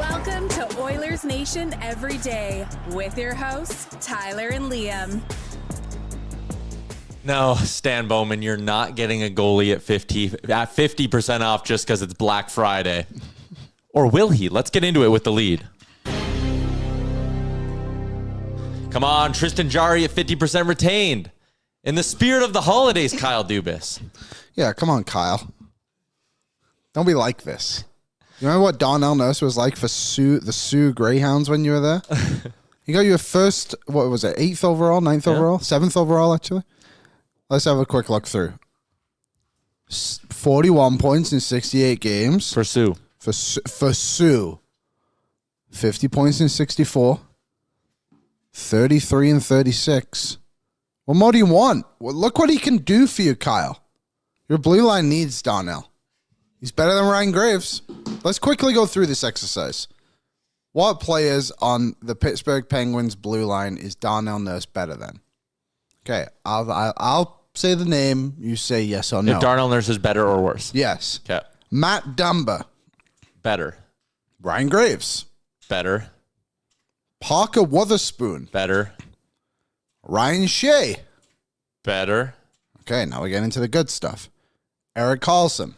Welcome to Oilers Nation Everyday with your hosts, Tyler and Liam. No, Stan Bowman, you're not getting a goalie at 50% off just because it's Black Friday. Or will he? Let's get into it with the lead. Come on, Tristan Jarry at 50% retained. In the spirit of the holidays, Kyle Dubas. Yeah, come on, Kyle. Don't be like this. You remember what Darnell Nurse was like for the Sioux Greyhounds when you were there? He got you a first, what was it, 8th overall, 9th overall, 7th overall, actually? Let's have a quick look through. 41 points in 68 games. For Sioux. For Sioux. 50 points in 64. 33 and 36. What more do you want? Well, look what he can do for you, Kyle. Your blue line needs Darnell. He's better than Ryan Graves. Let's quickly go through this exercise. What players on the Pittsburgh Penguins blue line is Darnell Nurse better than? Okay, I'll say the name. You say yes or no. If Darnell Nurse is better or worse? Yes. Okay. Matt Dumba. Better. Ryan Graves. Better. Parker Wotherspoon. Better. Ryan Shea. Better. Okay, now we get into the good stuff. Erik Karlsson.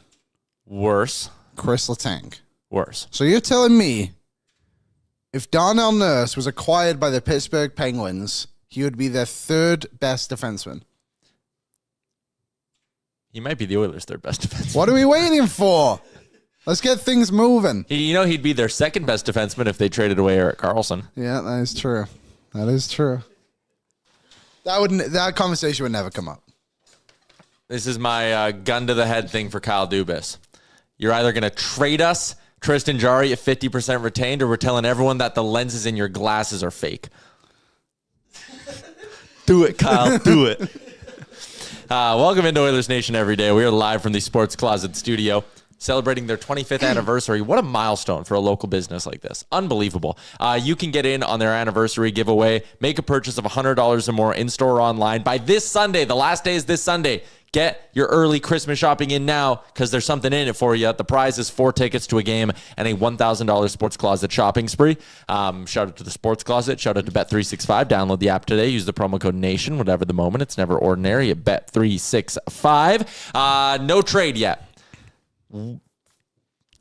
Worse. Chris Letang. Worse. So you're telling me if Darnell Nurse was acquired by the Pittsburgh Penguins, he would be their third best defenseman? He might be the Oilers' third best defenseman. What are we waiting for? Let's get things moving. He'd be their second best defenseman if they traded away Erik Karlsson. Yeah, that is true. That is true. That conversation would never come up. This is my gun to the head thing for Kyle Dubas. You're either going to trade us Tristan Jarry at 50% retained, or we're telling everyone that the lenses in your glasses are fake. Do it, Kyle. Do it. Welcome into Oilers Nation Everyday. We are live from the Sports Closet studio, celebrating their 25th anniversary. What a milestone for a local business like this. Unbelievable. You can get in on their anniversary giveaway. Make a purchase of $100 or more in-store or online by this Sunday. The last day is this Sunday. Get your early Christmas shopping in now because there's something in it for you. The prize is 4 tickets to a game and a $1,000 Sports Closet shopping spree. Shout out to the Sports Closet. Shout out to Bet365. Download the app today. Use the promo code NATION. Whatever the moment. It's never ordinary at Bet365. No trade yet.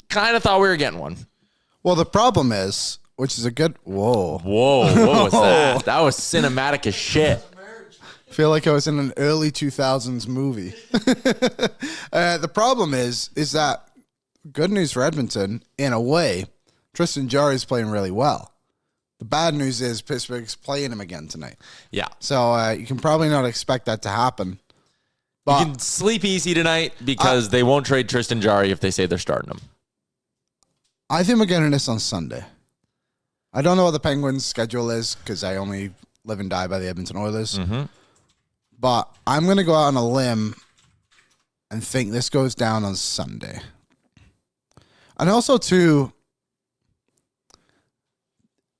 Kind of thought we were getting one. Well, the problem is, which is a good... Whoa. What was that? That was cinematic as shit. I feel like I was in an early 2000s movie. The problem is that good news for Edmonton, in a way, Tristan Jarry is playing really well. The bad news is Pittsburgh's playing him again tonight. Yeah. So you can probably not expect that to happen. But you can sleep easy tonight because they won't trade Tristan Jarry if they say they're starting him. I think we're getting this on Sunday. I don't know what the Penguins' schedule is because I only live and die by the Edmonton Oilers. Mm-hmm. But I'm going to go out on a limb and think this goes down on Sunday. And also, too,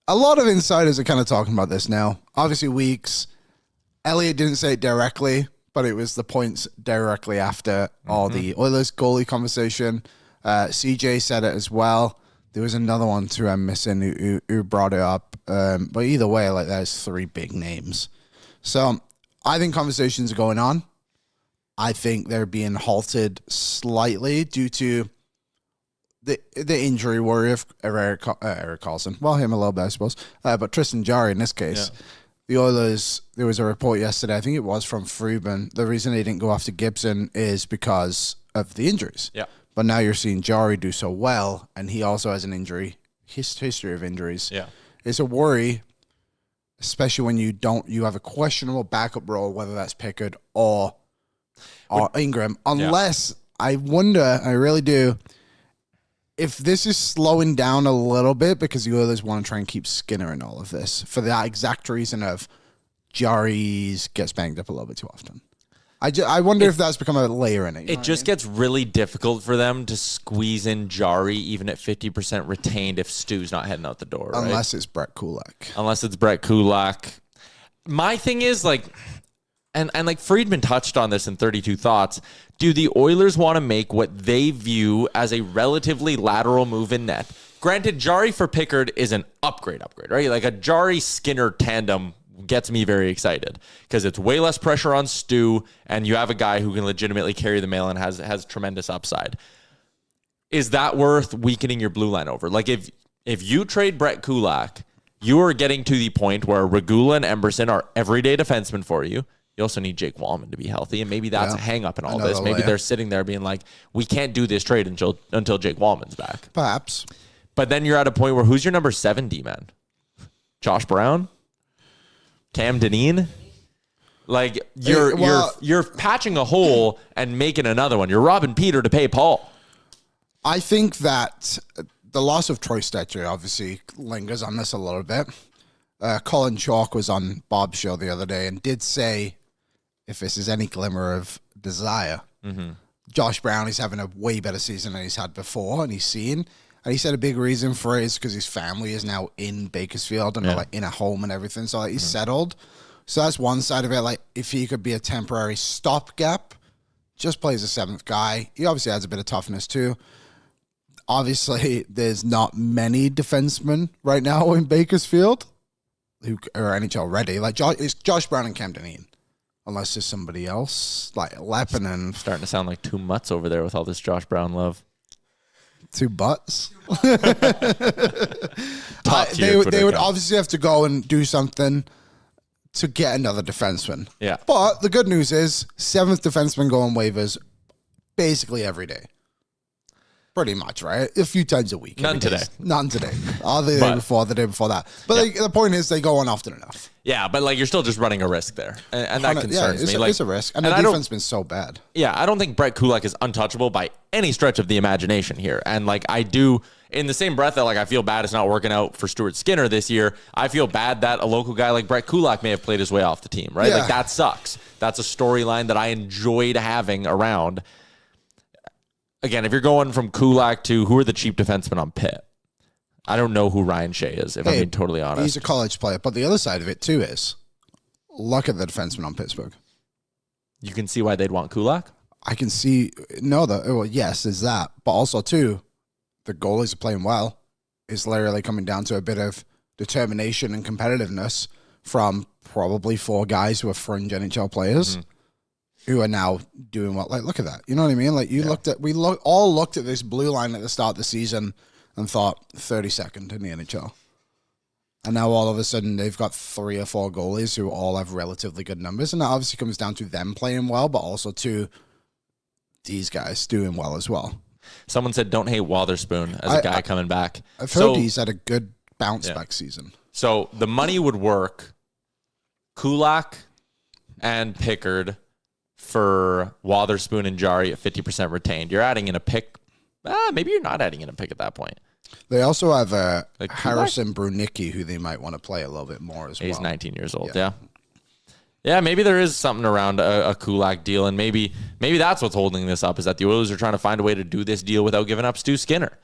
a lot of insiders are kind of talking about this now. Obviously, Weeks. Elliott didn't say it directly, but it was the points directly after all the Oilers goalie conversation. CJ said it as well. There was another one, too, I'm missing who brought it up. But either way, like, there's 3 big names. So I think conversations are going on. I think they're being halted slightly due to the injury worry of Erik Karlsson. Well, him a little bit, I suppose. But Tristan Jarry in this case. Yeah. The Oilers, there was a report yesterday, I think it was from Frubin. The reason they didn't go after Gibson is because of the injuries. Yeah. But now you're seeing Jarry do so well, and he also has an injury, history of injuries. Yeah. It's a worry, especially when you have a questionable backup role, whether that's Pickard or Ingram. Unless, I wonder, I really do, if this is slowing down a little bit because the Oilers want to try and keep Skinner in all of this for that exact reason of Jarry gets banged up a little bit too often. I wonder if that's become a layer in it. It just gets really difficult for them to squeeze in Jarry even at 50% retained if Stu's not heading out the door. Right? Unless it's Brett Kulak. My thing is, like, and like Friedman touched on this in 32 Thoughts, do the Oilers want to make what they view as a relatively lateral move in net, Granted, Jari for Pickard is an upgrade, right? Like a Jari-Skinner tandem gets me very excited because it's way less pressure on Stu, and you have a guy who can legitimately carry the mail and has tremendous upside. Is that worth weakening your blue line over? Like if you trade Brett Kulak, you are getting to the point where Regula and Emberson are everyday defensemen for you. You also need Jake Wallman to be healthy, and maybe that's a hang-up in all this. Maybe they're sitting there being like, we can't do this trade until Jake Wallman's back. Perhaps. But then you're at a point where who's your number 7 D-man? Josh Brown? Cam Dineen? Like, you're patching a hole and making another one. You're robbing Peter to pay Paul. I think that the loss of Troy Stetcher obviously lingers on this a little bit. Colin Chalk was on Bob's show the other day and did say, if this is any glimmer of desire, Josh Brown is having a way better season than he's had before, and he's seen. And he said a big reason for it is because his family is now in Bakersfield and like in a home and everything. So like, he's settled. So that's one side of it. Like if he could be a temporary stopgap, just plays a 7th guy. He obviously has a bit of toughness too. Obviously, there's not many defensemen right now in Bakersfield who are NHL ready. Like it's Josh Brown and Cam Dineen. Unless there's somebody else like Leppinen. Starting to sound like 2 mutts over there with all this Josh Brown love. 2 butts. They would obviously have to go and do something to get another defenseman. Yeah. But the good news is 7th defenseman go on waivers basically every day. Pretty much, right? A few times a week. None today. None today. The day before that. But the point is they go on often enough. Yeah, but like you're still just running a risk there. And that concerns me. It's a risk. And the defense has been so bad. Yeah, I don't think Brett Kulak is untouchable by any stretch of the imagination here. And like I do, in the same breath that like I feel bad it's not working out for Stuart Skinner this year, I feel bad that a local guy like Brett Kulak may have played his way off the team, right? Yeah. Like that sucks. That's a storyline that I enjoyed having around. Again, if you're going from Kulak to who are the cheap defensemen on Pitt, I don't know who Ryan Shea is, if I'm being totally honest. He's a college player. But the other side of it, too, is look at the defenseman on Pittsburgh. You can see why they'd want Kulak? I can see, yes, there's that. But also, too, the goalies are playing well. It's literally coming down to a bit of determination and competitiveness from probably 4 guys who are fringe NHL players. Who are now doing what? Like, look at that. You know what I mean? Like, all looked at this blue line at the start of the season and thought 32nd in the NHL. And now all of a sudden they've got 3 or 4 goalies who all have relatively good numbers. And that obviously comes down to them playing well, but also to these guys doing well as well. Someone said, don't hate Wotherspoon as a guy coming back. I've heard he's had a good bounce back season. So the money would work. Kulak and Pickard for Wotherspoon and Jari at 50% retained. You're adding in a pick. Maybe you're not adding in a pick at that point. They also have Harrison Brunicki, who they might want to play a little bit more as well. He's 19 years old, yeah. Yeah, maybe there is something around a Kulak deal, and maybe that's what's holding this up, is that the Oilers are trying to find a way to do this deal without giving up Stu Skinner.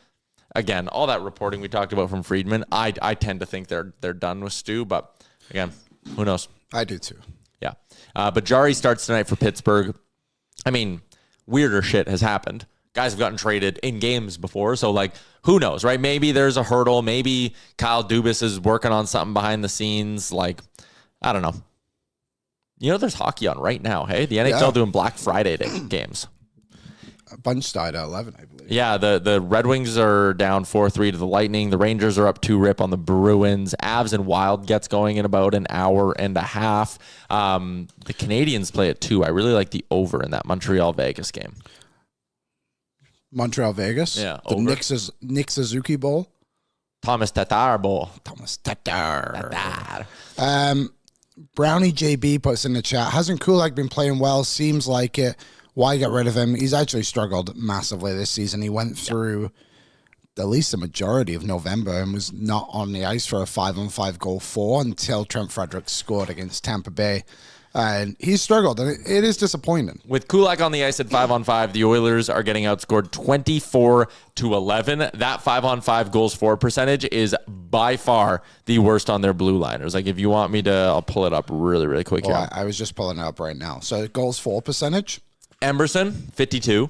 Again, all that reporting we talked about from Friedman, I tend to think they're done with Stu, but again, who knows? I do too. Yeah. But Jari starts tonight for Pittsburgh. I mean, weirder shit has happened. Guys have gotten traded in games before, so like, who knows, right? Maybe there's a hurdle. Maybe Kyle Dubas is working on something behind the scenes. Like, I don't know. You know, there's hockey on right now, hey? The NHL doing Black Friday games. A bunch died at 11, I believe. Yeah, the Red Wings are down 4-3 to the Lightning. The Rangers are up 2-rip on the Bruins. Avs and Wild gets going in about an hour and a half. The Canadians play at 2. I really like the over in that Montreal-Vegas game. Montreal-Vegas? Yeah, the Nick Suzuki Bowl? Thomas Tatar Bowl. Thomas Tatar. Brownie JB puts in the chat, hasn't Kulak been playing well? Seems like it. Why get rid of him? He's actually struggled massively this season. He went through at least the majority of November and was not on the ice for a 5-on-5 goal 4 until Trent Frederick scored against Tampa Bay. And he's struggled, and it is disappointing. With Kulak on the ice at 5-on-5, the Oilers are getting outscored 24-11. That 5-on-5 goals for percentage is by far the worst on their blue liners. Like, if you want me to, I'll pull it up really, really quick here. I was just pulling it up right now. So goals for percentage? Emberson, 52.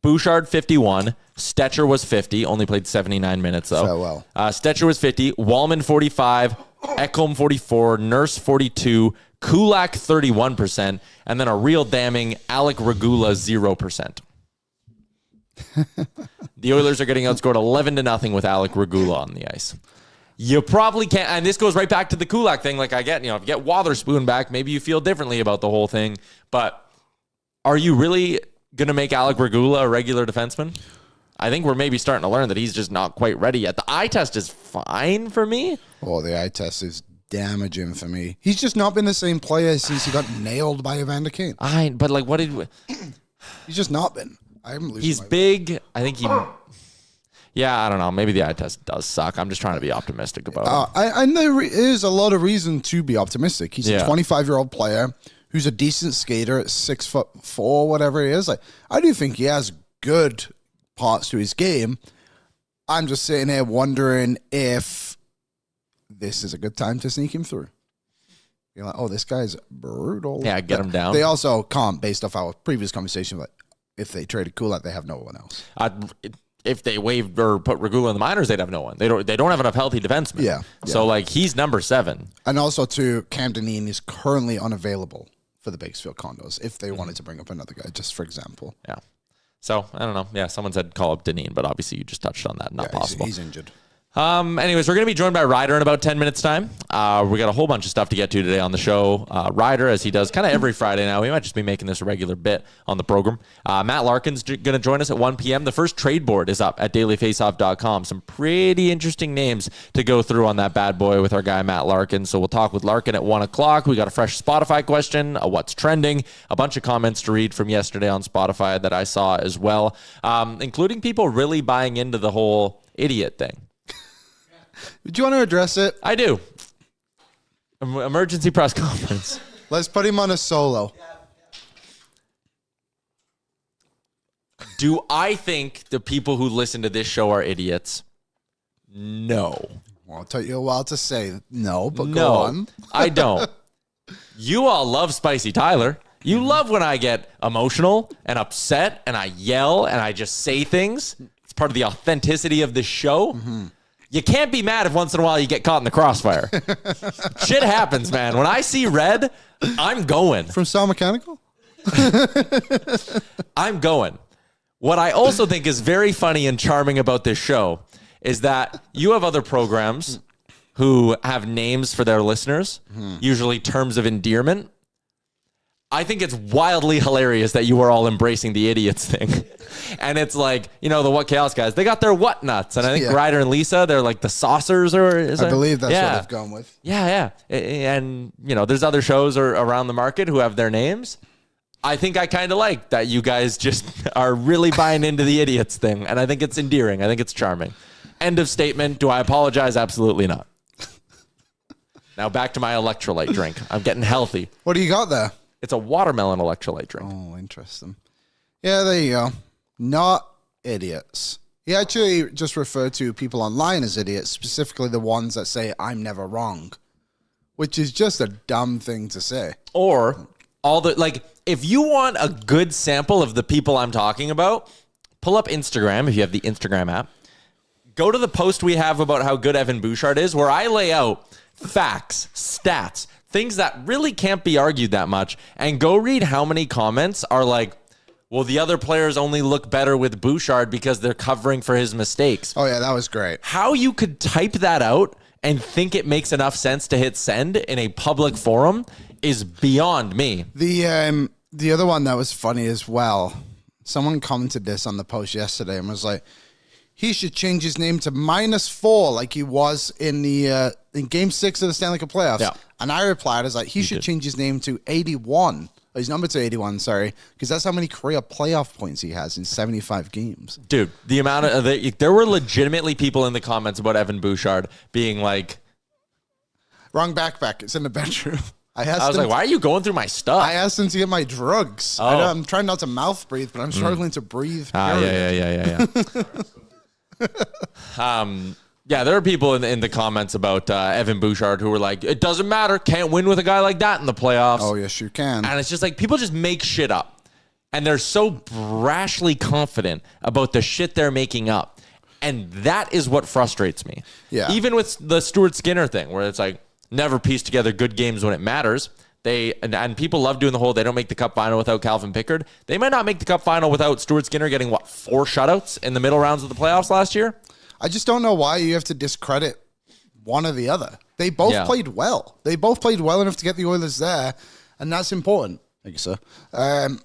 Bouchard, 51. Stetcher was 50. Only played 79 minutes, though. So well. Stetcher was 50. Wallman, 45. Ekholm, 44. Nurse, 42. Kulak, 31%. And then a real damning Alec Regula, 0%. The Oilers are getting outscored 11-0 with Alec Regula on the ice. You probably can't, and this goes right back to the Kulak thing. Like I get, if you get Wotherspoon back, maybe you feel differently about the whole thing. But are you really going to make Alec Regula a regular defenseman? I think we're maybe starting to learn that he's just not quite ready yet. The eye test is fine for me. Oh, the eye test is damaging for me. He's just not been the same player since he got nailed by Evander Kane. But like, what did He's just not been. I'm losing. He's big. I think he. Yeah, I don't know. Maybe the eye test does suck. I'm just trying to be optimistic about it. And there is a lot of reason to be optimistic. He's a 25-year-old player who's a decent skater at 6'4", whatever he is. Like, I do think he has good parts to his game. I'm just sitting here wondering if this is a good time to sneak him through. You're like, oh, this guy's brutal. Yeah, get him down. They also can't, based off our previous conversation, but if they traded Kulak, they have no one else. If they waived or put Regula in the minors, they'd have no one. They don't have enough healthy defensemen. Yeah. So, like, he's number 7. And also, too, Cam Dineen is currently unavailable for the Bakersfield Condors if they wanted to bring up another guy, just for example. Yeah. So, I don't know. Yeah, someone said call up Dineen, but obviously you just touched on that. Not possible. He's injured. Anyways, we're going to be joined by Ryder in about 10 minutes time. We got a whole bunch of stuff to get to today on the show. Ryder, as he does kind of every Friday now, we might just be making this a regular bit on the program. Matt Larkin's going to join us at 1 p.m. The first trade board is up at dailyfaceoff.com. Some pretty interesting names to go through on that bad boy with our guy Matt Larkin. So we'll talk with Larkin at 1 o'clock. We got a fresh Spotify question, what's trending, a bunch of comments to read from yesterday on Spotify that I saw as well, including people really buying into the whole idiot thing. Do you want to address it? I do. Emergency press conference. Let's put him on a solo. Do I think the people who listen to this show are idiots? No. Well, it'll take you a while to say no, but No, go on. I don't. You all love Spicy Tyler. You love when I get emotional and upset and I yell and I just say things. It's part of the authenticity of the show. Mm-hmm. You can't be mad if once in a while you get caught in the crossfire. Shit happens, man. When I see red, I'm going. From Star Mechanical? I'm going. What I also think is very funny and charming about this show is that you have other programs who have names for their listeners, usually terms of endearment. I think it's wildly hilarious that you are all embracing the idiots thing. And it's like, the What Chaos guys, they got their what nuts. And I think Ryder and Lisa, they're like the saucers I believe that's what they've gone with. Yeah. And, there's other shows around the market who have their names. I think I kind of like that you guys just are really buying into the idiots thing. And I think it's endearing. I think it's charming. End of statement. Do I apologize? Absolutely not. Now back to my electrolyte drink. I'm getting healthy. What do you got there? It's a watermelon electrolyte drink. Oh, interesting. Yeah, there you go. Not idiots. He actually just referred to people online as idiots, specifically the ones that say, I'm never wrong, which is just a dumb thing to say. Or if you want a good sample of the people I'm talking about, pull up Instagram if you have the Instagram app. Go to the post we have about how good Evan Bouchard is, where I lay out facts, stats, things that really can't be argued that much, and go read how many comments are like, well, the other players only look better with Bouchard because they're covering for his mistakes. Oh, yeah, that was great. How you could type that out and think it makes enough sense to hit send in a public forum is beyond me. The other one that was funny as well, someone commented this on the post yesterday and was like, he should change his name to -4 like he was in the in Game 6 of the Stanley Cup playoffs. Yeah. And I replied, I was like, he should change his name to 81. His number to 81, sorry, because that's how many career playoff points he has in 75 games. Dude, the amount of there were legitimately people in the comments about Evan Bouchard being like, wrong backpack. It's in the bedroom. I was like, why are you going through my stuff? I asked him to get my drugs. Oh. I'm trying not to mouth breathe, but I'm struggling to breathe. Yeah. There are people in the comments about Evan Bouchard who were like, it doesn't matter, can't win with a guy like that in the playoffs. Oh, yes, you can. And it's just like, people just make shit up. And they're so brashly confident about the shit they're making up. And that is what frustrates me. Yeah. Even with the Stuart Skinner thing, where it's like, never piece together good games when it matters. And people love doing the whole, they don't make the cup final without Calvin Pickard. They might not make the cup final without Stuart Skinner getting, 4 shutouts in the middle rounds of the playoffs last year? I just don't know why you have to discredit one or the other. They both played well. They both played well enough to get the Oilers there, and that's important. Thank you, sir. And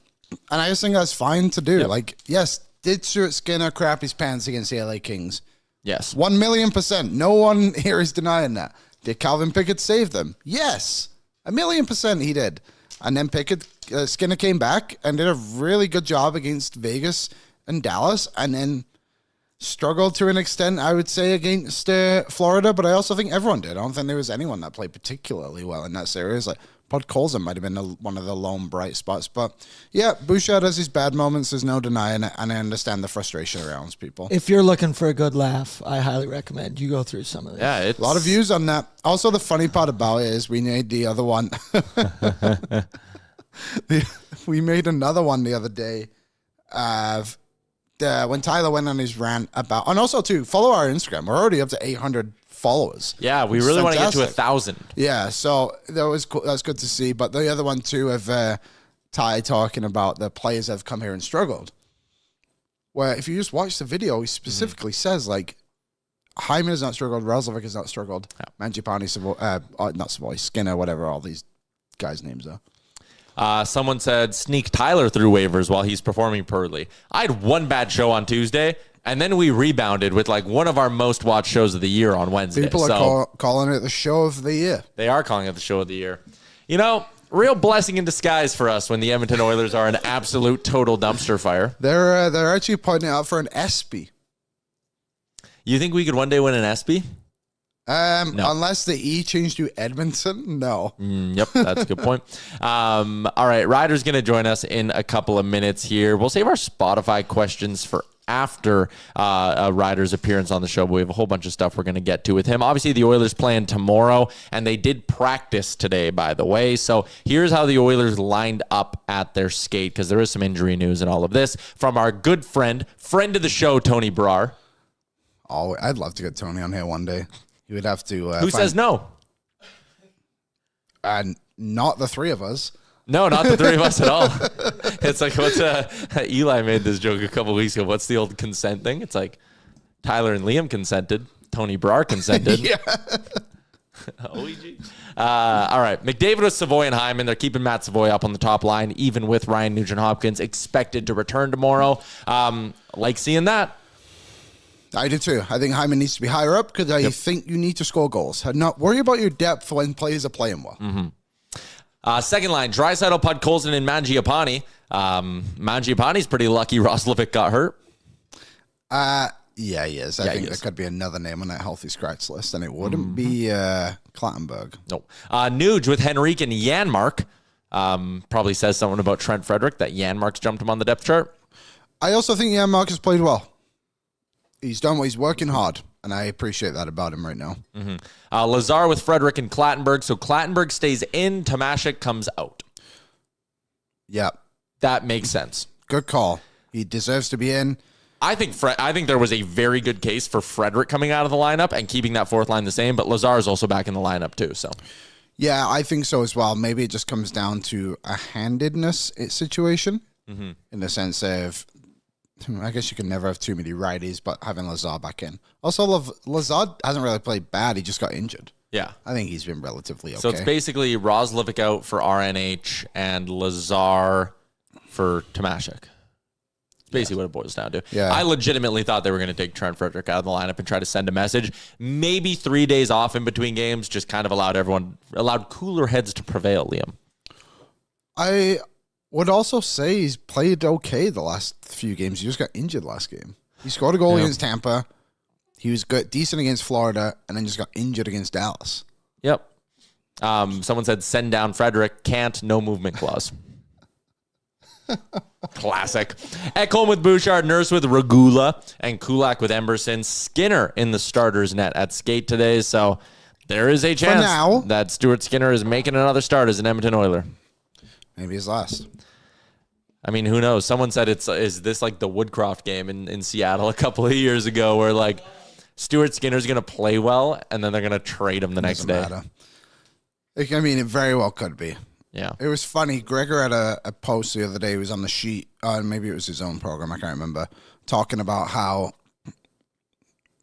I just think that's fine to do. Yep. Yes, did Stuart Skinner crap his pants against the LA Kings? Yes. 1,000,000%. No one here is denying that. Did Calvin Pickard save them? Yes. 1,000,000% he did. And then Skinner came back and did a really good job against Vegas and Dallas, and then struggled to an extent, I would say, against Florida, but I also think everyone did. I don't think there was anyone that played particularly well in that series. Podkolzin might have been one of the lone bright spots. But yeah, Bouchard has his bad moments. There's no denying it. And I understand the frustration around people. If you're looking for a good laugh, I highly recommend you go through some of this. Yeah, it's a lot of views on that. Also, the funny part about it is we made the other one. We made another one the other day of when Tyler went on his rant about, and also too, follow our Instagram. We're already up to 800 followers. Yeah, we really want to get to 1,000. Yeah, so that was cool. That's good to see. But the other one too of Ty talking about the players that have come here and struggled. Where if you just watch the video, he specifically says Hyman has not struggled, Roslovic has not struggled, Mangiapane, not Savoy, Skinner, whatever all these guys' names are. Someone said sneak Tyler through waivers while he's performing poorly. I had one bad show on Tuesday, and then we rebounded with one of our most watched shows of the year on Wednesday. People are calling it the show of the year. They are calling it the show of the year. Real blessing in disguise for us when the Edmonton Oilers are an absolute total dumpster fire. They're actually putting it out for an ESPY. You think we could one day win an ESPY? No. Unless the E changed to Edmonton, no. Yep, that's a good point. All right, Ryder's going to join us in a couple of minutes here. We'll save our Spotify questions for after Ryder's appearance on the show, but we have a whole bunch of stuff we're going to get to with him. Obviously, the Oilers playing tomorrow, and they did practice today, by the way. So here's how the Oilers lined up at their skate, because there is some injury news and all of this, from our good friend of the show, Tony Brar. Oh, I'd love to get Tony on here one day. You would have to. Who says no? Not the three of us. No, not the three of us at all. It's Eli made this joke a couple weeks ago. What's the old consent thing? It's Tyler and Liam consented. Tony Brar consented. Yeah. OEG. All right. McDavid with Savoy and Hyman. They're keeping Matt Savoy up on the top line, even with Ryan Nugent-Hopkins expected to return tomorrow. Like seeing that. I do too. I think Hyman needs to be higher up because I think you need to score goals. Not worry about your depth when players are playing well. Mm-hmm. Second line, Draisaitl, Podkolzin, and Mangiapane. Mangiapane's pretty lucky Roslovic got hurt. Yeah, he is. I think there could be another name on that healthy scratch list, and it wouldn't be Clattenburg. No. Nuge with Henrique and Janmark. Probably says something about Trent Frederick that Janmark's jumped him on the depth chart. I also think Janmark has played well. He's done what he's working hard, and I appreciate that about him right now. Mm-hmm. Lazar with Frederick and Clattenburg. So Clattenburg stays in, Tomashek comes out. Yeah. That makes sense. Good call. He deserves to be in. I think there was a very good case for Frederick coming out of the lineup and keeping that fourth line the same, but Lazar is also back in the lineup too. So, yeah, I think so as well. Maybe it just comes down to a handedness situation in the sense of, I guess you can never have too many righties, but having Lazar back in. Also, Lazar hasn't really played bad. He just got injured. Yeah. I think he's been relatively okay. So it's basically Roslovic out for RNH and Lazar for Tomashek. It's basically what it boils down to. Yeah. I legitimately thought they were going to take Trent Frederick out of the lineup and try to send a message. Maybe 3 days off in between games just kind of allowed cooler heads to prevail, Liam. I would also say he's played okay the last few games. He just got injured last game. He scored a goal against Tampa. He was good, decent against Florida, and then just got injured against Dallas. Yep. Someone said send down Frederick. Can't. No movement clause. Classic. Ekholm with Bouchard, Nurse with Regula, and Kulak with Emberson. Skinner in the starters net at skate today. So there is a chance that Stuart Skinner is making another start as an Edmonton Oiler. Maybe his last. I mean, who knows? Someone said is this like the Woodcroft game in Seattle a couple of years ago where like Stuart Skinner's going to play well and then they're going to trade him the next day. Matter. I mean, it very well could be. Yeah. It was funny. Gregor had a post the other day. He was on the sheet. Maybe it was his own program. I can't remember. Talking about how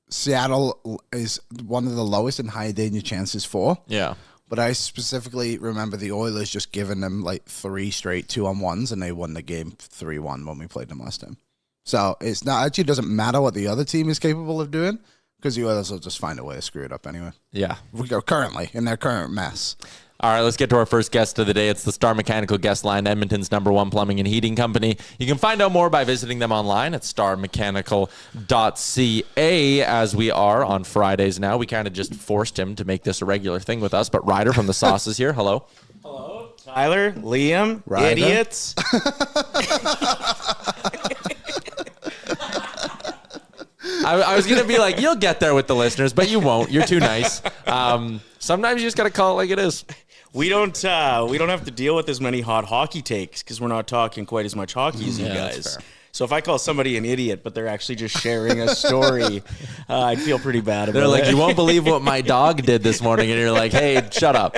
Seattle is one of the lowest in high danger chances for. Yeah. But I specifically remember the Oilers just giving them like 3 straight 2-on-1s, and they won the game 3-1 when we played them last time. So it's not actually doesn't matter what the other team is capable of doing because the Oilers will just find a way to screw it up anyway. Yeah. We go currently in their current mess. All right, let's get to our first guest of the day. It's the Star Mechanical Guest Line, Edmonton's #1 plumbing and heating company. You can find out more by visiting them online at starmechanical.ca. As we are on Fridays now, we kind of just forced him to make this a regular thing with us. But Ryder from the Sauce is here. Hello. Hello, Tyler, Liam, Ryder. idiots. I was going to be like, you'll get there with the listeners, but you won't. You're too nice. Sometimes you just got to call it like it is. We don't have to deal with as many hot hockey takes because we're not talking quite as much hockey as you that's guys. fair. So if I call somebody an idiot, but they're actually just sharing a story, I'd feel pretty bad about it. They're like, you won't believe what my dog did this morning. And you're like, hey, shut up.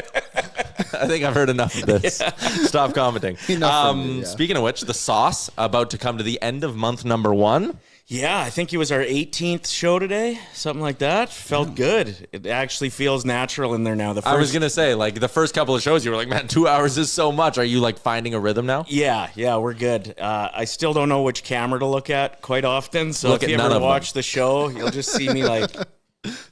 I think I've heard enough of this. Yeah. Stop commenting. Speaking of which, the Sauce about to come to the end of month #1. Yeah, I think it was our 18th show today, something like that. Felt good. It actually feels natural in there now. I was going to say, like, the first couple of shows, you were like, man, 2 hours is so much. Are you, like, finding a rhythm now? Yeah, we're good. I still don't know which camera to look at quite often, so if you ever watch the show, you'll just see me, like...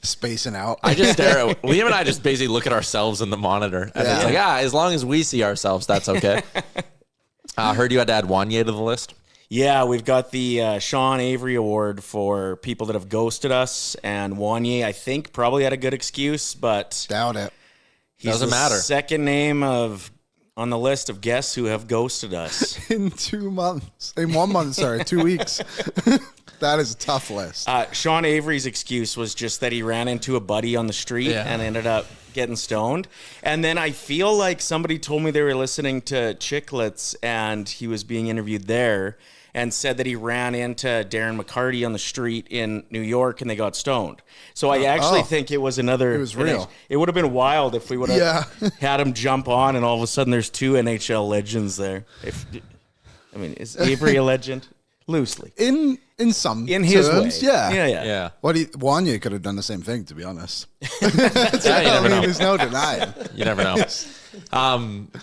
spacing out. I just stare at... Liam and I just basically look at ourselves in the monitor, and it's like, as long as we see ourselves, that's okay. I heard you had to add Wanye to the list. Yeah, we've got the Sean Avery Award for people that have ghosted us, and Wanye, I think, probably had a good excuse, but Doubt it. he's Doesn't the matter. second name on the list of guests who have ghosted us. In 2 months. In 1 month, sorry, 2 weeks. That is a tough list. Sean Avery's excuse was just that he ran into a buddy on the street and ended up getting stoned. And then I feel like somebody told me they were listening to Chicklets and he was being interviewed there and said that he ran into Darren McCarty on the street in New York and they got stoned. So I actually think it was another... It was real. It would have been wild if we would have had him jump on and all of a sudden there's 2 NHL legends there. Is Avery a legend? Loosely. In his way. Yeah. Wanye could have done the same thing, to be honest. You never know. There's no denying. You never know.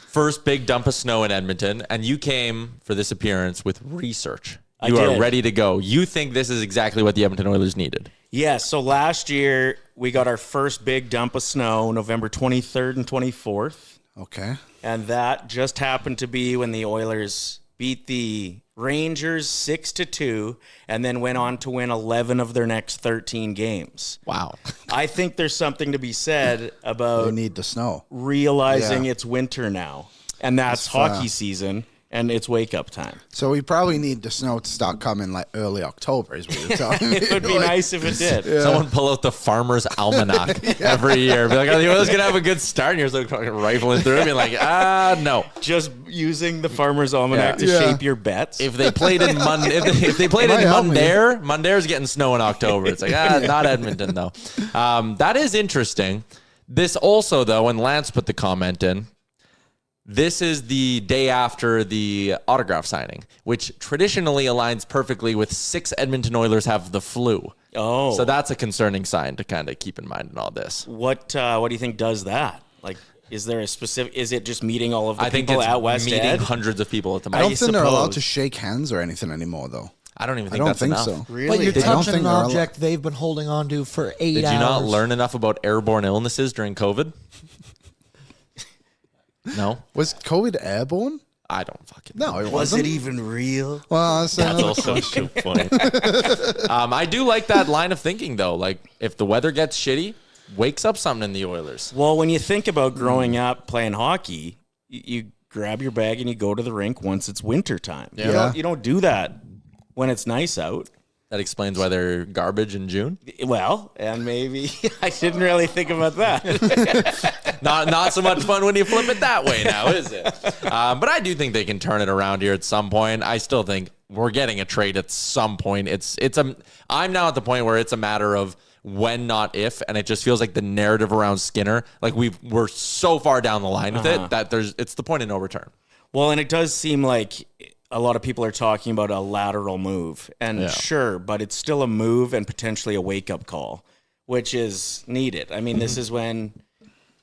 First big dump of snow in Edmonton, and you came for this appearance with research. You are ready to go. You think this is exactly what the Edmonton Oilers needed. Yeah, so last year we got our first big dump of snow, November 23rd and 24th. Okay. And that just happened to be when the Oilers beat the Rangers 6-2 and then went on to win 11 of their next 13 games. Wow. I think there's something to be said about You need the snow. realizing it's winter now. And that's hockey season. And it's wake-up time. So we probably need the snow to start coming like early October is what you're telling me. It would be nice if it did. Yeah. Someone pull out the Farmer's Almanac every year. Be like, are the Oilers going to have a good start? And you're just like rifling through it and be like, no. Just using the Farmer's Almanac to shape your bets. If they played in if they played in Mundare, Mundare's getting snow in October. It's like, not Edmonton, though. That is interesting. This also, though, and Lance put the comment in, this is the day after the autograph signing, which traditionally aligns perfectly with 6 Edmonton Oilers have the flu. Oh. So that's a concerning sign to kind of keep in mind in all this. What do you think does that? Like, is there a specific... Is it just meeting all of the I think people it's at West meeting Ed? hundreds of people at the I don't think they're allowed suppose. to shake hands or anything anymore, though. I don't even I think don't that's think enough. so. But you're They don't touching think an they're object they've been holding on to for 8 hours. Did you not learn enough about airborne illnesses during COVID? No? Was COVID airborne? I don't fucking No, know. it Was wasn't. it even real? Well, that's That's another also a good point. I do like that line of thinking, though. Like, if the weather gets shitty, wakes up something in the Oilers. Well, when you think about growing up playing hockey, you grab your bag and you go to the rink once it's winter time. Yeah. You don't do that when it's nice out. That explains why they're garbage in June. Well, and maybe I didn't really think about that. Not so much fun when you flip it that way now, is it? But I do think they can turn it around here at some point. I still think we're getting a trade at some point. I'm now at the point where it's a matter of when, not if, and it just feels like the narrative around Skinner, like we're so far down the line with it that it's the point of no return. Well, and it does seem like a lot of people are talking about a lateral move, and sure, but it's still a move and potentially a wake-up call, which is needed. I mean, this is when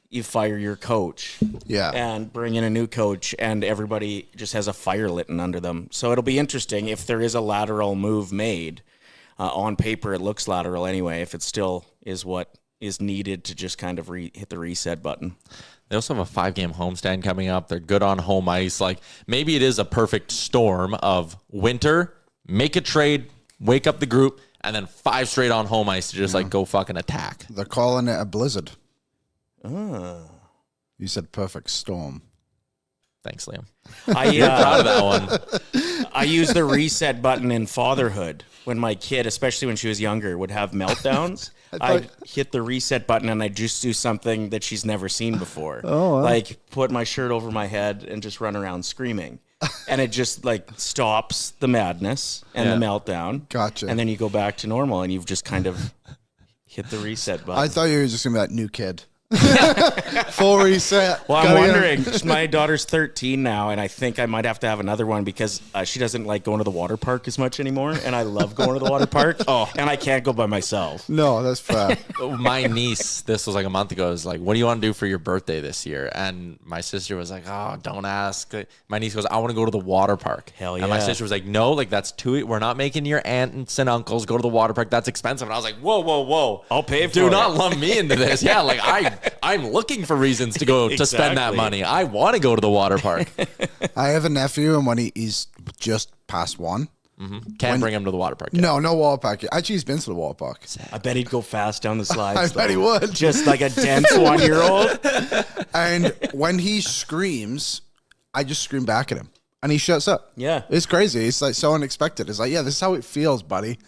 you fire your coach and bring in a new coach, and everybody just has a fire lit under them. So it'll be interesting if there is a lateral move made. On paper, it looks lateral anyway, if it still is what is needed to just kind of hit the reset button. They also have a 5-game homestand coming up. They're good on home ice. Like, maybe it is a perfect storm of winter, make a trade, wake up the group, and then 5 straight on home ice to just go fucking attack. They're calling it a blizzard. Oh. You said perfect storm. Thanks, Liam. You're proud of that one. I use the reset button in fatherhood when my kid, especially when she was younger, would have meltdowns. I'd hit the reset button and I'd just do something that she's never seen before. Oh, wow. Like put my shirt over my head and just run around screaming. And it just stops the madness and the meltdown. Gotcha. And then you go back to normal and you've just kind of hit the reset button. I thought you were just going to be that new kid. Full reset. Well, I'm wondering, my daughter's 13 now, and I think I might have to have another one because she doesn't like going to the water park as much anymore, and I love going to the water park, and I can't go by myself. No, that's fair. My niece, this was like a month ago, was like, what do you want to do for your birthday this year? And my sister was like, oh, don't ask. My niece goes, I want to go to the water park. Hell yeah. And my sister was like, no, that's too, we're not making your aunts and uncles go to the water park. That's expensive. And I was like, whoa. I'll pay for it. Do not lump me into this. Yeah, I'm looking for reasons to go to spend that money. I want to go to the water park. I have a nephew, and when he's just past 1, can't bring him to the water park yet. No water park. Actually, he's been to the water park. I bet he'd go fast down the slides. I bet he would. Just like a dense 1-year-old. And when he screams, I just scream back at him. And he shuts up. Yeah. It's crazy. It's so unexpected. It's like, yeah, this is how it feels, buddy.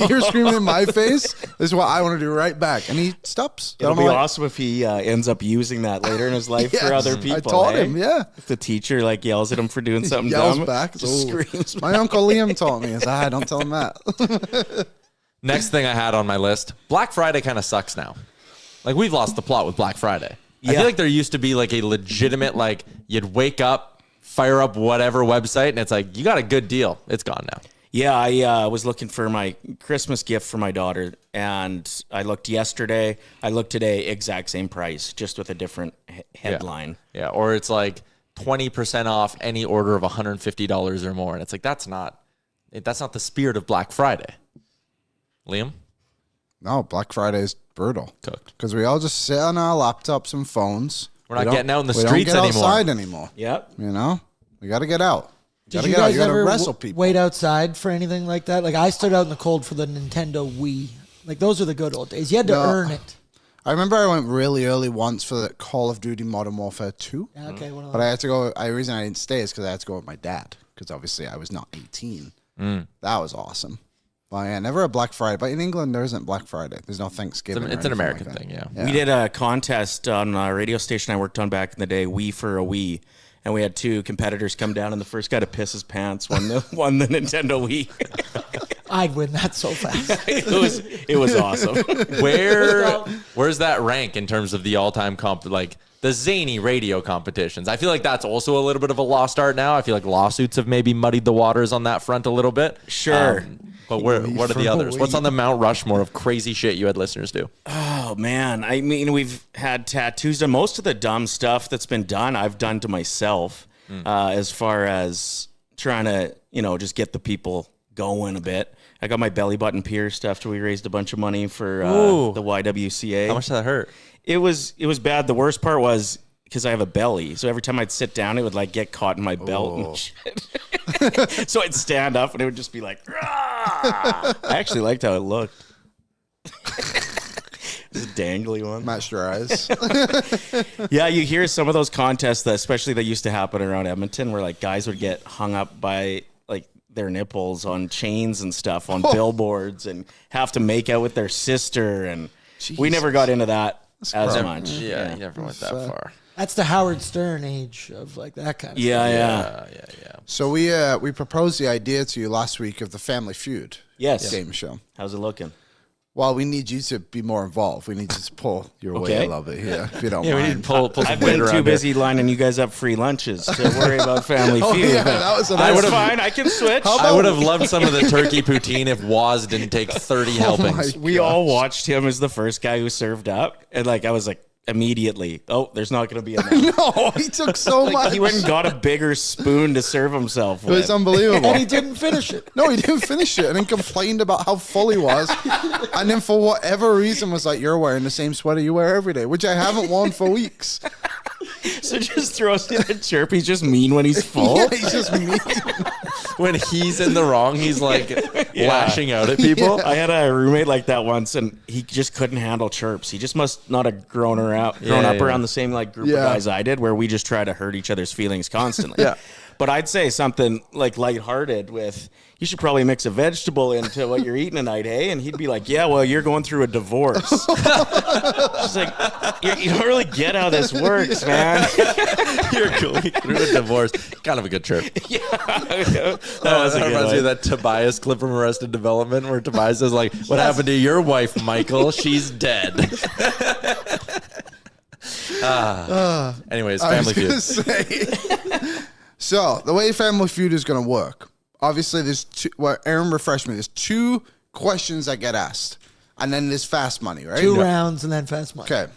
You're screaming in my face. This is what I want to do right back. And he stops. It'll be awesome if he ends up using that later in his life for other people. I taught him, yeah. If the teacher yells at him for doing something yells dumb. back. Just screams. My Uncle Liam taught me. He's like, don't tell him that. Next thing I had on my list, Black Friday kind of sucks now. We've lost the plot with Black Friday. I feel like there used to be a legitimate, you'd wake up, fire up whatever website, and it's like, you got a good deal. It's gone now. Yeah, I was looking for my Christmas gift for my daughter, and I looked yesterday. I looked today, exact same price, just with a different headline. Yeah, or it's 20% off any order of $150 or more, and it's like, that's not the spirit of Black Friday. Liam? No, Black Friday is brutal. Cooked. Because we all just sit on our laptops and phones. We're not getting out in the streets anymore. We don't get outside anymore. Yep. We got to get out. Did you guys ever wrestle people. wait outside for anything like that? I stood out in the cold for the Nintendo Wii. Those are the good old days. You had to earn it. I remember I went really early once for the Call of Duty Modern Warfare 2. Okay, but I had to go. The reason I didn't stay is because I had to go with my dad. Because obviously I was not 18. That was awesome. Well, yeah, never a Black Friday. But in England, there isn't Black Friday. There's no Thanksgiving. It's an American thing, yeah. We did a contest on a radio station I worked on back in the day, Wii for a Wii. And we had 2 competitors come down, and the first guy to piss his pants won the Nintendo Wii. I'd win that so fast. It was awesome. Where's that rank in terms of the all-time comp? The zany radio competitions. I feel like that's also a little bit of a lost art now. I feel like lawsuits have maybe muddied the waters on that front a little bit. Sure. But what are the others? What's on the Mount Rushmore of crazy shit you had listeners do? Oh, man. I mean, we've had tattoos done. Most of the dumb stuff that's been done, I've done to myself as far as trying to, just get the people going a bit. I got my belly button pierced after we raised a bunch of money for the YWCA. How much did that hurt? It was bad. The worst part was because I have a belly, so every time I'd sit down, it would get caught in my belt and shit. So I'd stand up and it would just be like, Rah! I actually liked how it looked. Just a dangly one. Matched your eyes. Yeah, you hear some of those contests, especially that used to happen around Edmonton, where guys would get hung up by their nipples on chains and stuff on billboards and have to make out with their sister. And we never got into that as much. Yeah, you never went that far. That's the Howard Stern age of like that kind of stuff. Yeah. So we proposed the idea to you last week of the Family Feud game show. How's it looking? Well, we need you to be more involved. We need you to pull your weight a little bit here, if you don't Yeah, we mind. need to pull some I've weight been around too here. busy lining you guys up free lunches to worry about Family Oh, Feud. yeah, but that was a that's nice- fine. I can switch. I would have loved some of the turkey poutine if Waz didn't take 30 helpings. my We all watched him as the first guy who served up, and like I was like immediately, oh, there's not going to be enough. No, he took so much. He went and got a bigger spoon to serve himself It was with. unbelievable. And he didn't finish it. No, he didn't finish it and then complained about how full he was. And then for whatever reason was like, you're wearing the same sweater you wear every day, which I haven't worn for weeks. So just throws in a chirp. He's just mean when he's full. Yeah, he's just mean. When he's in the wrong, he's like lashing out at people. I had a roommate like that once, and he just couldn't handle chirps. He just must not have grown up around the same like group of guys I did, where we just try to hurt each other's feelings constantly. But I'd say something like lighthearted with, you should probably mix a vegetable into what you're eating tonight, hey? And he'd be like, yeah, well, you're going through a divorce. Just like, you don't really get how this works, man. You're going through a divorce. Kind of a good trip. That was a That good reminds me of one. that Tobias clip from Arrested Development where Tobias is like, what happened to your wife, Michael? She's dead. Anyways, I Family was Feud. gonna say. So the way Family Feud is going to work, obviously there's two. Well, Aaron refreshed me. There's two questions that get asked, and then there's fast money, right? 2 rounds and then fast money. Okay.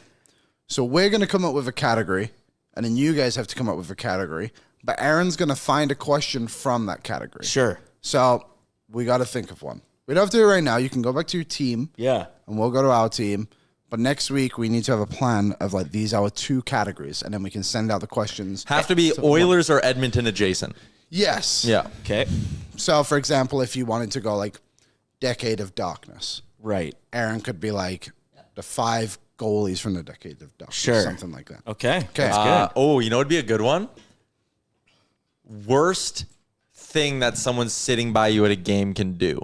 So we're going to come up with a category, and then you guys have to come up with a category. But Aaron's going to find a question from that category. Sure. So we got to think of one. We don't have to do it right now. You can go back to your team, Yeah. and we'll go to our team. But next week, we need to have a plan of like, these are our 2 categories, and then we can send out the questions. Have to be Oilers or Edmonton adjacent. Yes. Yeah. Okay. So, for example, if you wanted to go like Decade of Darkness, Right. Aaron could be like the 5 goalies from the Decade of Darkness. Sure. Something like that. Okay. Okay. That's good. Oh, you know what'd be a good one? Worst thing that someone sitting by you at a game can do.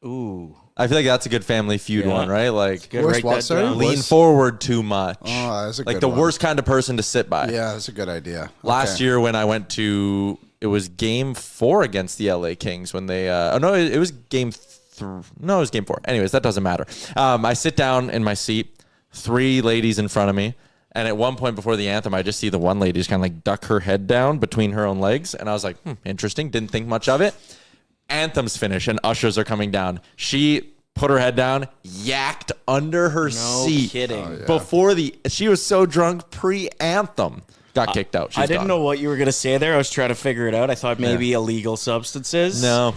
Ooh. I feel like that's a good Family Feud Yeah. one, right? Like Good. Worst Write what, that sorry? down. lean Worst- forward too much. Oh, that's a like good the one. worst kind of person to sit by. Yeah, that's a good idea. Last Okay. year when I went to, it was game 4 against the LA Kings when they, it was game 3. No, it was game 4. Anyways, that doesn't matter. I sit down in my seat, 3 ladies in front of me. And at one point before the anthem, I just see the one lady just kind of like duck her head down between her own legs. And I was like, interesting. Didn't think much of it. Anthem's finish and ushers are coming down. She put her head down, yacked under her seat. kidding. Before she was so drunk pre-anthem. Got kicked out. She's I didn't gone. know what you were going to say there. I was trying to figure it out. I thought maybe illegal substances. No.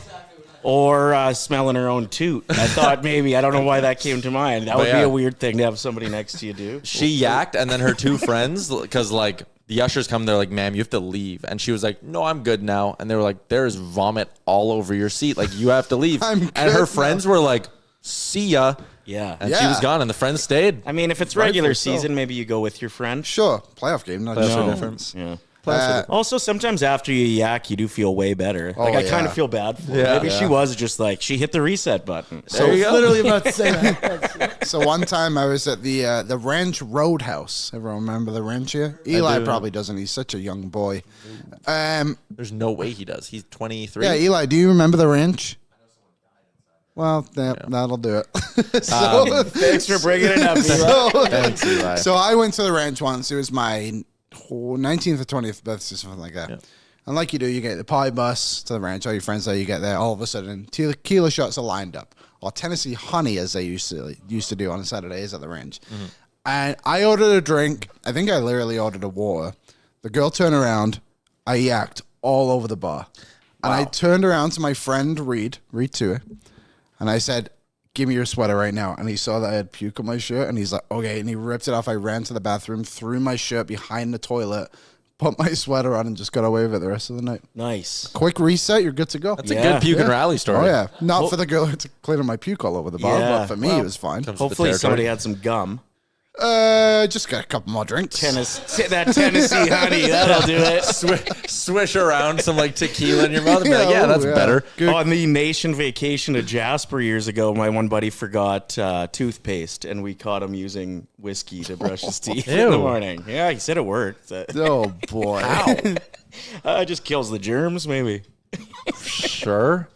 Or smelling her own toot. I thought maybe. I don't know why that came to mind. That would be yeah. a weird thing to have somebody next to you do. She yacked, and then her 2 friends, because like the ushers come, they're like, "Ma'am, you have to leave." And she was like, "No, I'm good now." And they were like, "There is vomit all over your seat. Like you have to leave." I'm and her good friends were like, "See ya." Yeah. And she was Yeah. gone, and the friends stayed. I mean, if it's regular Rightful so. season, maybe you go with your friend. Sure. Playoff game. Not Playoffs sure. are different. Yeah. Also, Also, sometimes after you yak, you do feel way better. Like, I kind yeah. of feel bad for her. Yeah. Maybe she was just like, she hit the reset button. So There you go. Literally about to say that. So one time I was at the Ranch Roadhouse. Everyone remember the Ranch here? Eli do. probably doesn't. He's such a young boy. There's no way he does. He's 23. Yeah, Eli, do you remember the Ranch? Well, that'll do it. So, Thanks for bringing it up, Eli. Thanks, Eli. so I went to the ranch once. It was my 19th or 20th birthday, something like that. And like you do, you get the pie bus to the ranch. All your friends there, you get there. All of a sudden, tequila shots are lined up, or Tennessee honey, as they used to do on Saturdays at the ranch. And I ordered a drink. I think I literally ordered a water. The girl turned around. I yacked all over the bar. And I turned around to my friend Reed to it, and I said, "Give me your sweater right now." And he saw that I had puke on my shirt, and he's like, "Okay." And he ripped it off. I ran to the bathroom, threw my shirt behind the toilet, put my sweater on, and just got away with it the rest of the night. Nice. Quick reset, you're good to go. That's a good puke and rally story. Oh, yeah. Not for the girl to clean up my puke all over the bar, Yeah, but for me, well, it was fine. Comes with the Hopefully territory. somebody had some gum. Just got a couple more drinks. That Tennessee honey, that'll do it. Swish around some like tequila in your mouth and be like, yeah, that's better. Good. On the nation vacation to Jasper years ago, my one buddy forgot toothpaste, and we caught him using whiskey to brush his teeth in the Ew. morning. Yeah, he said it worked. Oh boy. It just kills the germs, maybe. Sure.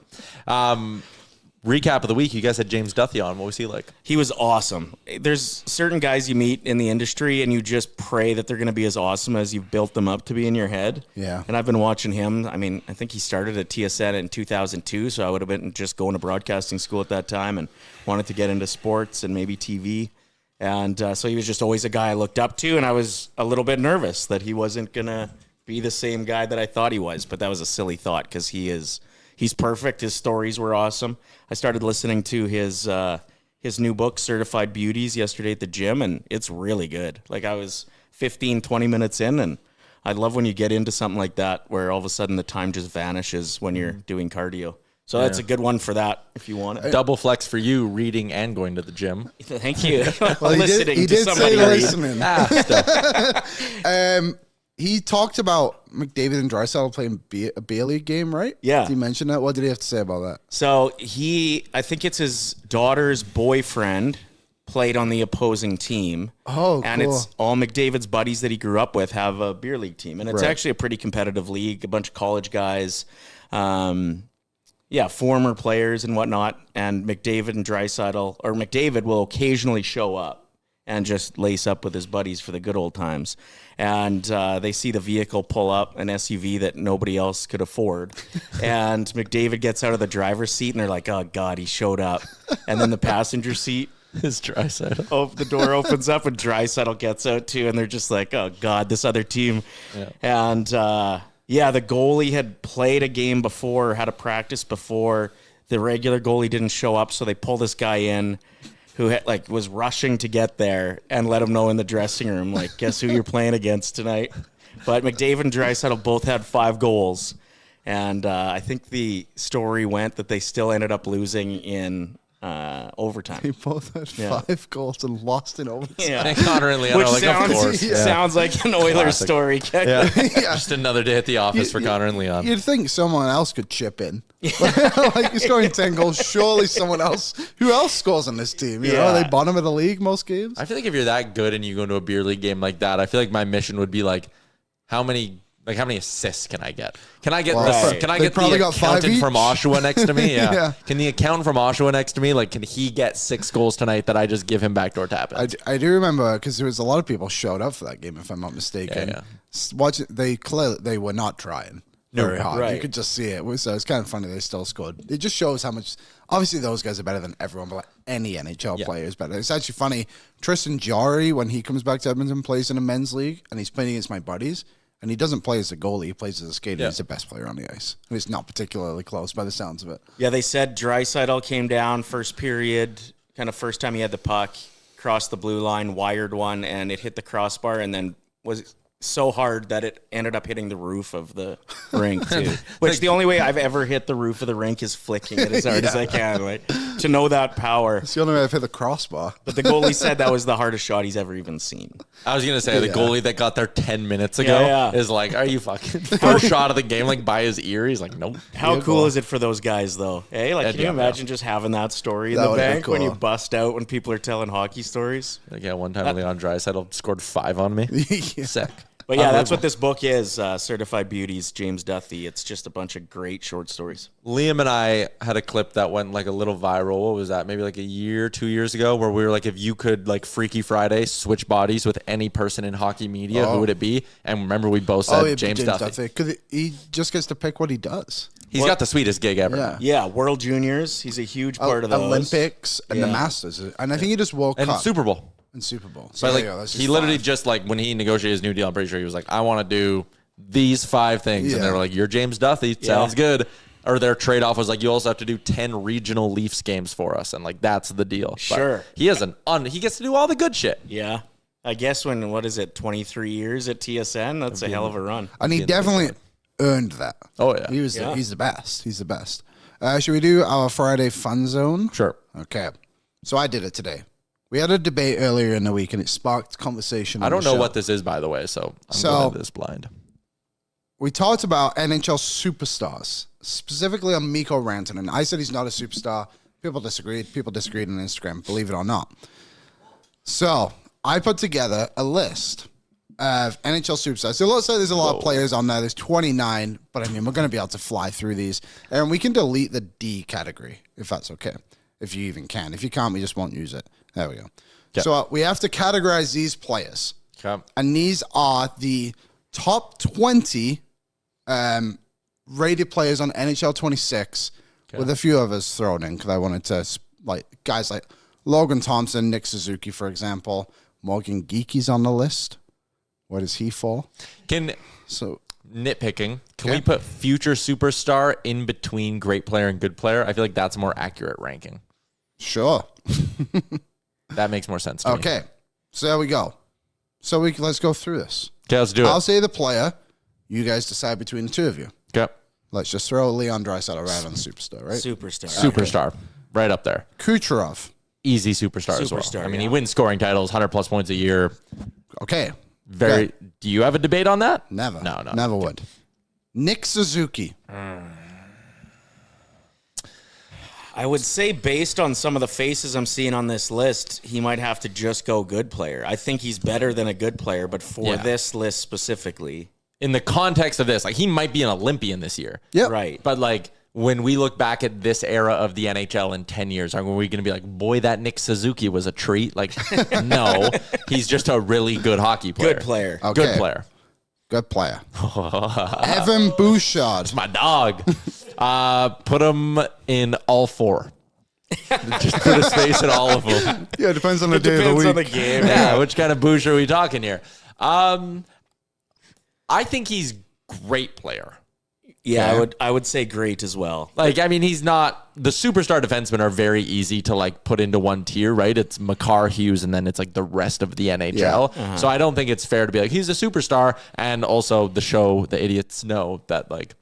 Recap of the week. You guys had James Duthie on. What was he like? He was awesome. There's certain guys you meet in the industry, and you just pray that they're going to be as awesome as you've built them up to be in your head. Yeah. And I've been watching him. I mean, I think he started at TSN in 2002, so I would have been just going to broadcasting school at that time and wanted to get into sports and maybe TV. And so he was just always a guy I looked up to, and I was a little bit nervous that he wasn't going to be the same guy that I thought he was. But that was a silly thought because he's perfect. His stories were awesome. I started listening to his new book, Certified Beauties, yesterday at the gym, and it's really good. Like I was 15, 20 minutes in, and I love when you get into something like that where all of a sudden the time just vanishes when you're doing cardio. So that's a good one for that if you want it. Double flex for you, reading and going to the gym. Thank you. Well, he did say listening. He talked about McDavid and Draisaitl playing a Bay League game, right? Yeah. Did he mention that? What did he have to say about that? So I think it's his daughter's boyfriend played on the opposing team. Oh, and cool. it's all McDavid's buddies that he grew up with have a beer league team. And it's Right. actually a pretty competitive league, a bunch of college guys, former players and whatnot. And McDavid and Draisaitl, or McDavid will occasionally show up and just lace up with his buddies for the good old times. And they see the vehicle pull up, an SUV that nobody else could afford. And McDavid gets out of the driver's seat, and they're like, oh, God, he showed up. And then the passenger seat, His Draisaitl. the door opens up, and Draisaitl gets out, too. And they're just like, oh, God, this other team. Yeah. And, the goalie had played a game before, had a practice before. The regular goalie didn't show up, so they pull this guy in who had, was rushing to get there and let him know in the dressing room, guess who you're playing against tonight? But McDavid and Draisaitl both had 5 goals. And I think the story went that they still ended up losing in overtime. They both had 5 goals and lost in overtime. Yeah. And Connor and Leon Which are like, sounds, of course. sounds like an Oilers Classic. story. Yeah. Yeah. Just another day at the office for Connor and Leon. You'd think someone else could chip in. You're scoring 10 goals. Surely someone else. Who else scores on this team? You know, are they bottom of the league most games? I feel like if you're that good and you go into a beer league game like that, I feel like my mission would be how many assists can I get? Can I get Right. Can I They get probably the got 5 accountant from each. Oshawa next to me? Yeah. Yeah. Can the accountant from Oshawa next to me, can he get 6 goals tonight that I just give him backdoor tap ins? I do remember because there was a lot of people showed up for that game, if I'm not mistaken. Yeah. Watch it, they were not trying very hard. right. You could just see it. So it's kind of funny they still scored. It just shows how much. Obviously, those guys are better than everyone, but any NHL player is better. It's actually funny. Tristan Jarry, when he comes back to Edmonton, plays in a men's league, and he's playing against my buddies. And he doesn't play as a goalie. He plays as a skater. Yeah. He's the best player on the ice. And it's not particularly close by the sounds of it. Yeah, they said Draisaitl came down first period, kind of first time he had the puck, crossed the blue line, wired one, and it hit the crossbar, and then was so hard that it ended up hitting the roof of the rink too. Which the only way I've ever hit the roof of the rink is flicking it as hard as I can. To know that power. It's the only way I've hit the crossbar. But the goalie said that was the hardest shot he's ever even seen. I was going to say, the goalie that got there 10 minutes ago Yeah. is are you fucking first shot of the game, by his ear? He's like, nope. How cool is it for those guys, though? Hey, can you Yeah. imagine just having that story in That the would be bank when you cool. bust out when people are telling hockey stories? One time Leon Draisaitl scored 5 on me. Yeah. Sick. But yeah, that's what this book is, Certified Beauties, James Duthie. It's just a bunch of great short stories. Liam and I had a clip that went a little viral. What was that? Maybe a year, 2 years ago, where we were if you could Freaky Friday switch bodies with any person in hockey media, who would it be? And remember, we both said yeah, James Duthie. Because he just gets to pick what he does. He's got the sweetest gig ever. Yeah. Yeah, World Juniors. He's a huge part of those. Olympics and the Yeah. Masters. And I think he just World And Cup. Super Bowl. And Super Bowl. So But there you go. That's he just literally 5. just when he negotiated his new deal, I'm pretty sure he was I want to do these 5 things. And they Yeah. were you're James Duthie. Sounds good. Or their trade-off was you also have to do 10 regional Leafs games for us. And that's the deal. But Sure. he has he gets to do all the good shit. Yeah. I guess 23 years at TSN? That's a hell of a run. And he definitely earned that. Oh, yeah. He's the best. He's the best. Should we do our Friday fun zone? Sure. Okay. So I did it today. We had a debate earlier in the week, and it sparked conversation. I on don't the know show. what this is, by the way, so I'm So- going to this blind. We talked about NHL superstars, specifically on Mikko Rantanen. I said he's not a superstar. People disagreed. People disagreed on Instagram, believe it or not. So I put together a list of NHL superstars. So let's say there's a lot of players on there. There's 29, but I mean, we're going to be able to fly through these. And we can delete the D category, if that's okay. If you even can. If you can't, we just won't use it. There we go. Yep. So we have to categorize these players. Okay. And these are the top 20 rated players on NHL 26, with a few others thrown in because I wanted to, like, guys like Logan Thompson, Nick Suzuki, for example. Morgan Geeky's on the list. What is he for? So nitpicking, can Okay. we put future superstar in between great player and good player? I feel like that's a more accurate ranking. Sure. That makes more sense to me. Okay. So there we go. So let's go through this. Okay, let's do I'll it. say the player. You guys decide between the two of you. Okay. Let's just throw Leon Draisaitl right on the superstar, right? Superstar. Superstar. Right up there. Kucherov. Easy superstar as well. Superstar, I mean, he yeah. wins scoring titles, 100-plus points a year. Okay. Very. Okay. Do you have a debate on that? Never. No. Never would. Nick Suzuki. I would say based on some of the faces I'm seeing on this list, he might have to just go good player. I think he's better than a good player, but for Yeah. this list specifically, In the context of this, like, he might be an Olympian this year. Yep. right. But, like, when we look back at this era of the NHL in 10 years, are we going to be like, boy, that Nick Suzuki was a treat? Like, no, he's just a really good hockey player. Good player. Okay. Good player. Good player. Evan Bouchard. My dog. Put him in all four. Just put a space in all of them. Yeah, it depends on the day Depends on the game. Yeah, which kind of boosh are we talking here? I think he's great player. Yeah, Okay. I would say great as well. Like, I mean, he's not the superstar defensemen are very easy to like put into one tier, right? It's Makar, Hughes, and then it's like the rest of the NHL. Yeah. So I don't think it's fair to be like he's a superstar, and also the show the idiots know that like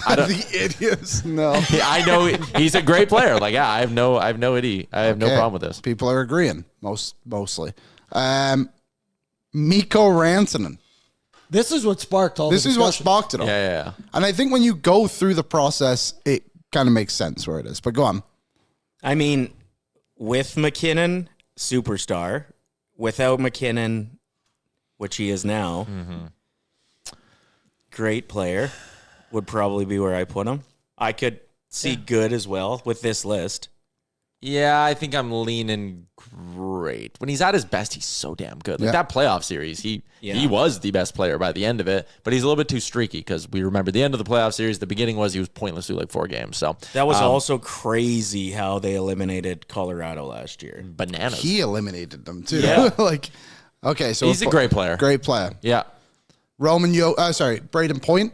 I don't. The idiots. No. I know he's a great player. Like, yeah, I have no no Okay. problem with this. People are agreeing mostly. Mikko Rantanen. This is what sparked all This the is what discussion. sparked it all. Yeah. And I think when you go through the process, it kind of makes sense where it is. But go on. I mean, with McKinnon, superstar. Without McKinnon, which he is now, great player would probably be where I put him. I could see good as well with this list. Yeah, I think I'm leaning great. When he's at his best, he's so damn good. Like Yeah. that playoff series, he was the best player by the end of it, but he's a little bit too streaky because we remember the end of the playoff series, the beginning was he was pointless through like 4 games. So That was also crazy how they eliminated Colorado last year. bananas. He eliminated them too. Yeah. Like, okay, so He's a great player. Great player. Yeah. Braden Point.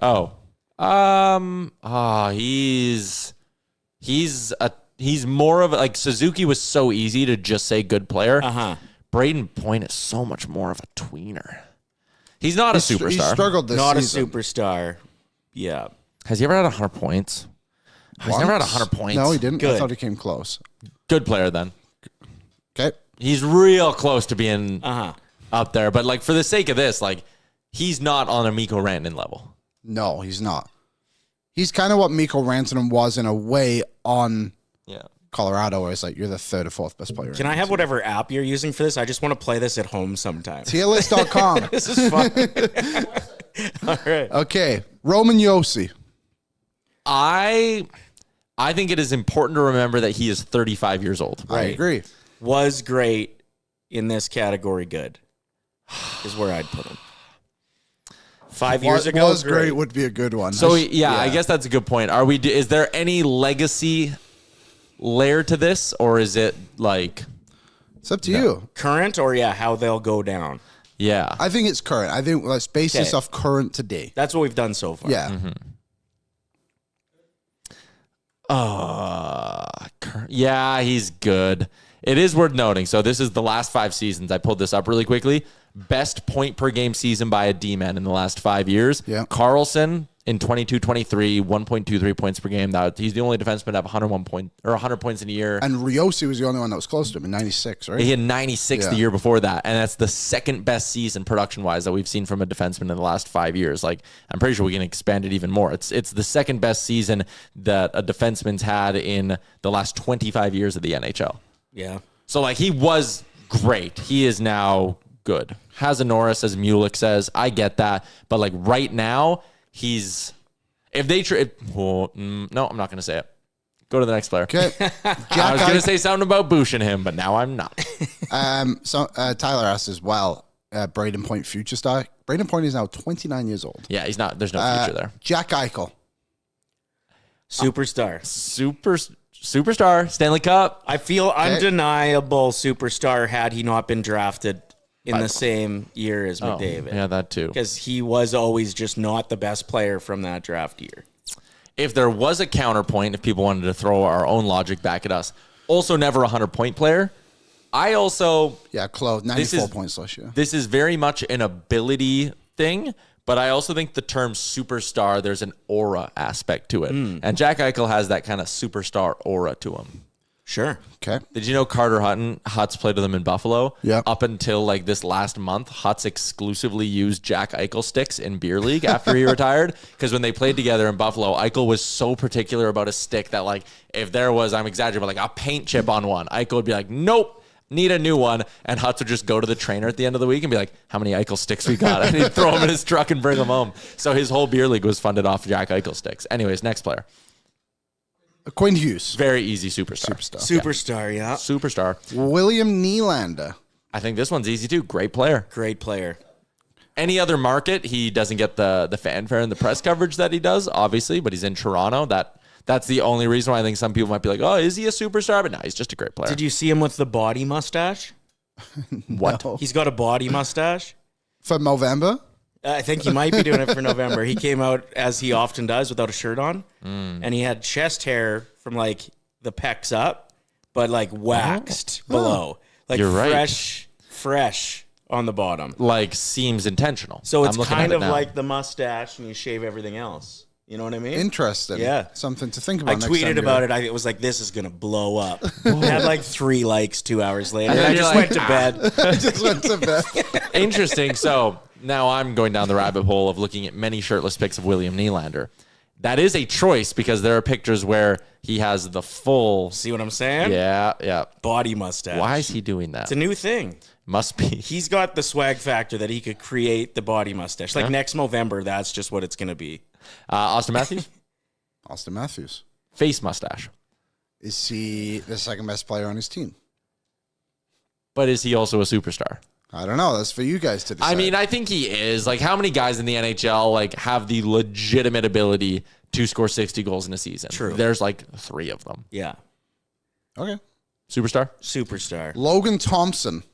He's more of a, like Suzuki was so easy to just say good player. Braden Point is so much more of a tweener. He's not a superstar. He struggled this Not season. a superstar. Yeah. Has he ever had 100 points? He's never had 100 points. No, he didn't. I Good. thought he came close. Good player then. Okay. He's real close to being up there, but like for the sake of this, like he's not on a Mikko Rantanen level. No, he's not. He's kind of what Mikko Rantanen was in a way on Yeah. Colorado, where it's like you're the third or fourth best player. Can I have whatever app you're using for this? I just want to play this at home sometime. Tierlist.com. This is fun. All right. Okay. Roman Josi. I think it is important to remember that he is 35 years old. I agree. Was great in this category. Good is where I'd put him. 5 years ago was great would be a good one. So yeah, I guess that's a good point. Is there any legacy layer to this, or is it like it's up to you. current or how they'll go down. yeah? I think it's current. I think let's base this Okay. off current today. That's what we've done so far. Yeah. Yeah, he's good. It is worth noting. So this is the last 5 seasons. I pulled this up really quickly. Best point per game season by a D-man in the last 5 years. Yeah. Carlson in 22-23, 1.23 points per game. He's the only defenseman to have 100 points in a year. And Riosi was the only one that was close to him in 96, right? He had 96 the year before that, and that's the second best season production-wise that we've seen from a defenseman in the last 5 years. Like, I'm pretty sure we can expand it even more. It's the second best season that a defenseman's had in the last 25 years of the NHL. Yeah. So, like, he was great. He is now good. Has a Norris, as Mulick says. I get that. But, like, right now, he's... If they... no, I'm not going to say it. Go to the next player. Okay. I was going to say something about Bush and him, but now I'm not. Tyler asked as well, Braden Point future star. Braden Point is now 29 years old. Yeah, he's not. There's no future there. Jack Eichel. Superstar. Superstar. Stanley Cup. I feel undeniable superstar had he not been drafted in the same year as McDavid. Yeah, that too. Because he was always just not the best player from that draft year. If there was a counterpoint, if people wanted to throw our own logic back at us, also never a 100-point player. I also... Yeah, close. 94 points last year. This is very much an ability thing, but I also think the term superstar, there's an aura aspect to it. And Jack Eichel has that kind of superstar aura to him. Sure. Okay. Did you know Carter Hutz played with him in Buffalo? Yeah. Up until like this last month, Hutz exclusively used Jack Eichel sticks in beer league after he retired. Because when they played together in Buffalo, Eichel was so particular about a stick that like if there was, I'm exaggerating, but like a paint chip on one, Eichel would be like, nope, need a new one. And Hutz would just go to the trainer at the end of the week and be like, how many Eichel sticks we got? And he'd throw them in his truck and bring them home. So his whole beer league was funded off Jack Eichel sticks. Anyways, next player. Quinn Hughes. Very easy superstar. Superstar, yeah. Superstar. William Nylander. I think this one's easy too. Great player. Great player. Any other market, he doesn't get the fanfare and the press coverage that he does, obviously, but he's in Toronto. That's the only reason why I think some people might be like, oh, is he a superstar? But no, he's just a great player. Did you see him with the body mustache? What? No. He's got a body mustache. For November? I think he might be doing it for November. He came out, as he often does, without a shirt on. And he had chest hair from, like, the pecs up, but, like, waxed below. Like, You're right. fresh on the bottom. Like, seems intentional. So it's I'm looking kind at it of now. like the mustache, and you shave everything else. You know what I mean? Interesting. Yeah. Something to think I about next tweeted time about it. It was like, this is going to blow up. It had like 3 likes 2 hours later. And I then just you're went like, to bed. I just went to bed. Interesting. So now I'm going down the rabbit hole of looking at many shirtless pics of William Nylander. That is a choice because there are pictures where he has the full... See what I'm saying? Yeah. Body mustache. Why is he doing that? It's a new thing. Must be. He's got the swag factor that he could create the body mustache. Like next November, that's just what it's going to be. Austin Matthews? Austin Matthews. Face mustache. Is he the second best player on his team? But is he also a superstar? I don't know. That's for you guys to decide. I mean, I think he is. Like, how many guys in the NHL like have the legitimate ability to score 60 goals in a season? True. There's like 3 of them. Yeah. Okay. Superstar? Superstar. Logan Thompson.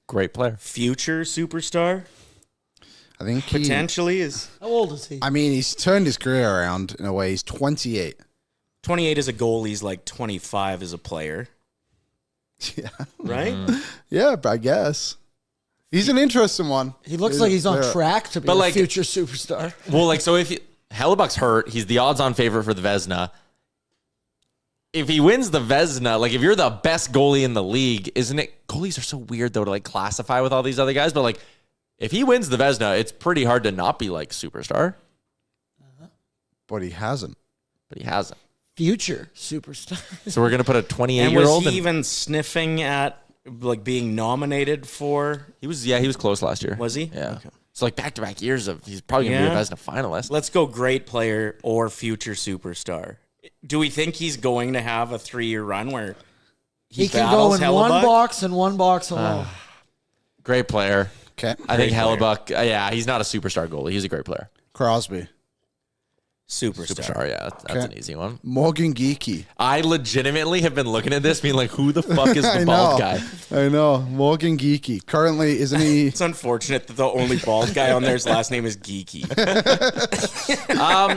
Great player. Future superstar? I think he... Potentially is. How old is he? I mean, he's turned his career around in a way. He's 28. 28 as a goalie. He's like 25 as a player. Yeah. Right? Yeah, I guess. He's an interesting one. He looks like he's on Yeah. track to be But, a like- future superstar. Well, like, so if Hellebuck's hurt, he's the odds-on favorite for the Vezina. If he wins the Vezina, like, if you're the best goalie in the league, isn't it? Goalies are so weird, though, to, like, classify with all these other guys. But, like, if he wins the Vezina, it's pretty hard to not be, like, superstar. But he hasn't. But he hasn't. Future superstar. So we're going to put a And 28-year-old was he even sniffing at like being nominated for? He was close last year. Was he? Yeah. Okay. So, like, back-to-back years of he's probably going to be a Yeah. Vezina finalist. Let's go great player or future superstar. Do we think he's going to have a 3-year run where He can go in battles one Hellebuck? box and one box alone. Great player. Okay. I think Great player. Hellebuck, yeah, he's not a superstar goalie. He's a great player. Crosby. Superstar. Yeah, that's an easy one. Morgan Geekie. I legitimately have been looking at this being like, who the fuck is the bald guy? I know. Morgan Geekie. Currently, isn't he? It's unfortunate that the only bald guy on there's last name is Geeky.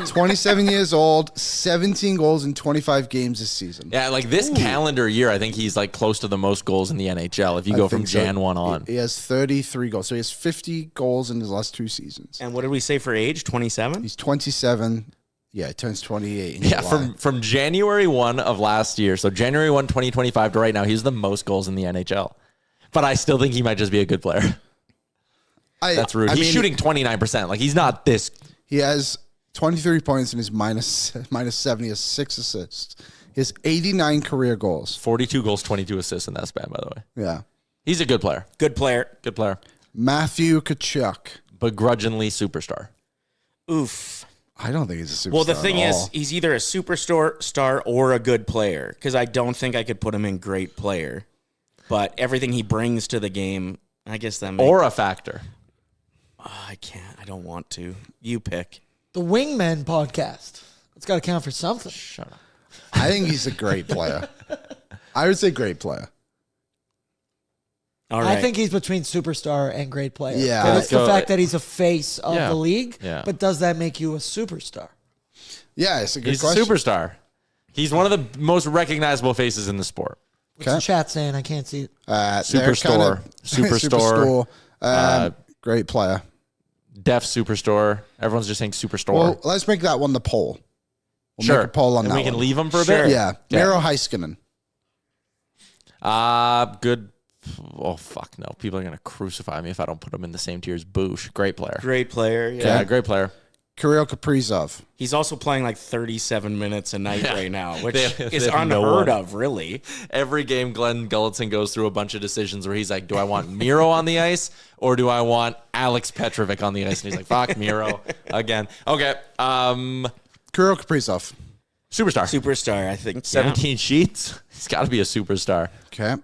27 years old, 17 goals in 25 games this season. Yeah, like this calendar year, I think he's like close to the most goals in the NHL if you go from Jan 1 on. He has 33 goals. So he has 50 goals in his last 2 seasons. And what did we say for age? 27? He's 27. Yeah, he turns 28 in Yeah, July. from January 1 of last year, so January 1, 2025 to right now, he's the most goals in the NHL. But I still think he might just be a good player. That's rude. He's shooting 29%. Like, he's not this. He has 23 points and he's minus 7. He has 6 assists. He has 89 career goals. 42 goals, 22 assists in that span, by the way. Yeah. He's a good player. Good player. Good player. Matthew Tkachuk. Begrudgingly superstar. Oof. I don't think he's a superstar. Well, the thing at is, all. he's either a superstar or a good player, because I don't think I could put him in great player. But everything he brings to the game, I guess that makes... Or a factor. I can't. I don't want to. You pick. The Wingmen podcast. It's got to count for something. Shut up. I think he's a great player. I would say great player. All right. I think he's between superstar and great player. Yeah. But Let's it's the go. fact that he's a face of Yeah. the league. Yeah. But does that make you a superstar? Yeah, it's a good He's question. a superstar. He's one of the most recognizable faces in the sport. What's the chat saying? I can't see it. Superstore. Superstore. Great player. Deaf superstore. Everyone's just saying superstore. Well, let's make that one the poll. We'll sure. make a poll on and that we can one. leave him for a Sure. bit? Yeah. Miro Heiskanen. Good. Oh, fuck no. People are going to crucify me if I don't put him in the same tier as Boosh. Great player. Great player. Yeah. Yeah, great player. Kirill Kaprizov. He's also playing like 37 minutes a night right now, which They is have no unheard one. of, really. Every game, Glenn Gulletson goes through a bunch of decisions where he's like, do I want Miro on the ice or do I want Alex Petrovic on the ice? And he's like, fuck Miro again. Okay. Kirill Kaprizov. Superstar. Superstar, I think. 17 sheets. He's got to be a superstar. Okay.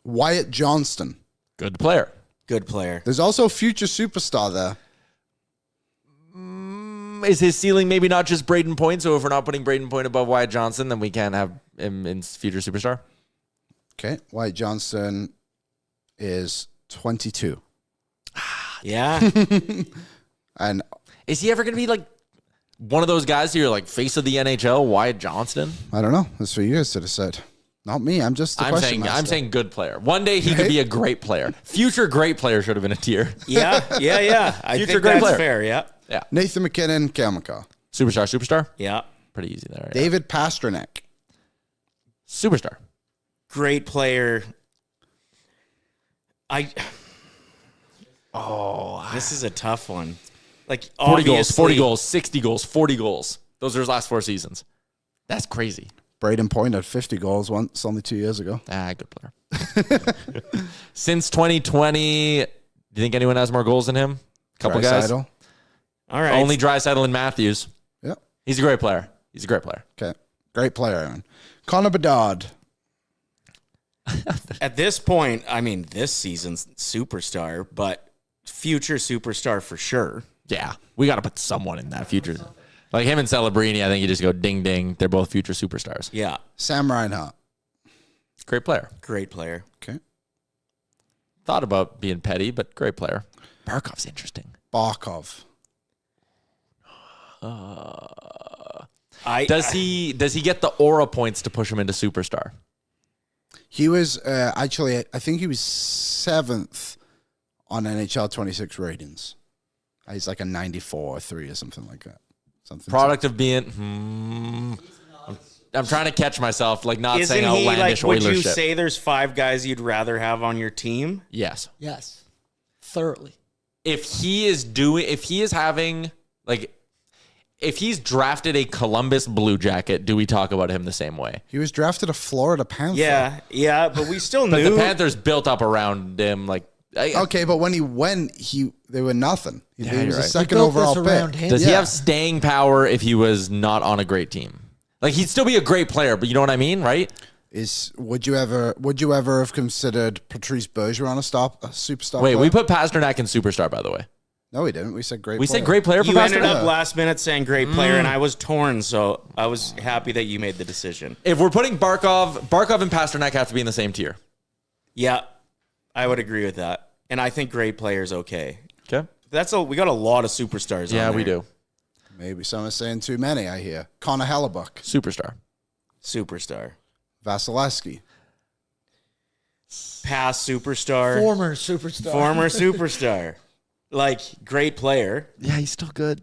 Wyatt Johnston. Good player. Good player. There's also a future superstar there. Is his ceiling maybe not just Braden Point? So if we're not putting Braden Point above Wyatt Johnson, then we can't have him in future superstar? Okay. Wyatt Johnston is 22. Yeah. And Is he ever going to be like one of those guys who you're like face of the NHL, Wyatt Johnston? I don't know. That's for you guys to decide. Not me. I'm just the question master. I'm saying good player. One day he could be a great player. Future great player should have been a tier. Yeah. I Future think great that's player. fair. Yeah. Yeah. Nathan McKinnon, Kamaka. Superstar. Yeah. Pretty easy there. Yeah. David Pasternak. Superstar. Great player. This is a tough one. Like 40 goals, obviously- 40 goals, 60 goals, 40 goals. Those are his last 4 seasons. That's crazy. Braden Point had 50 goals once, only 2 years ago. Good player. Since 2020, do you think anyone has more goals than him? Couple guys. Draisaitl. All right. Only Draisaitl and Matthews. Yep. He's a great player. Okay. Great player, Aaron. Connor Bedard. At this point, I mean, this season's superstar, but future superstar for sure. Yeah. We got to put someone in that future. Like him and Celebrini, I think you just go ding, ding. They're both future superstars. Yeah. Sam Reinhart. Great player. Great player. Okay. Thought about being petty, but great player. Barkov's interesting. Barkov. Does he get the aura points to push him into superstar? He was actually, I think he was 7th on NHL 26 ratings. He's like a 94 or 3 or something like that. Product of being. I'm trying to catch myself, like not Isn't saying he like? outlandish Would you Oilers shit. say there's 5 guys you'd rather have on your team? Yes. Yes. Thoroughly. If he's drafted a Columbus Blue Jacket, do we talk about him the same way? He was drafted a Florida Panther. Yeah, but we still But knew. the Panthers built up around him, like. Okay, but when he went, they were nothing. He Yeah, was you're a right. second They built overall this around pick. him. Does he Yeah. have staying power if he was not on a great team? Like he'd still be a great player, but you know what I mean, right? Would you ever have considered Patrice Bergeron a superstar? Wait, player? we put Pasternak in superstar, by the way. No, we didn't. We said great. We said great player for You ended Pasternak. up last minute saying great player, and I was torn, so I was happy that you made the decision. If we're putting Barkov and Pasternak have to be in the same tier. Yeah, I would agree with that. And I think great player is okay. Okay. We got a lot of superstars Yeah, on we there. do. Maybe someone's saying too many, I hear. Connor Hellebuck. Superstar. Superstar. Vasilevsky. Past superstar. Former superstar. Former superstar. Like, great player. Yeah, he's still good.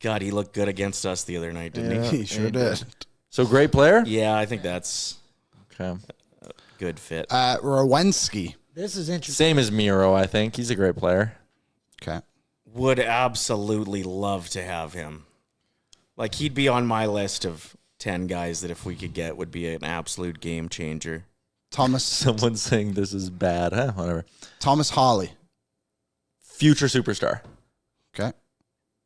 God, he looked good against us the other night, didn't he? He sure did. So great player? Yeah, I think that's Okay. a good fit. Rowensky. This is interesting. Same as Miro, I think. He's a great player. Okay. Would absolutely love to have him. Like, he'd be on my list of 10 guys that if we could get would be an absolute game changer. Thomas Someone's saying this is bad. Huh? Whatever. Thomas Harley. Future superstar. Okay.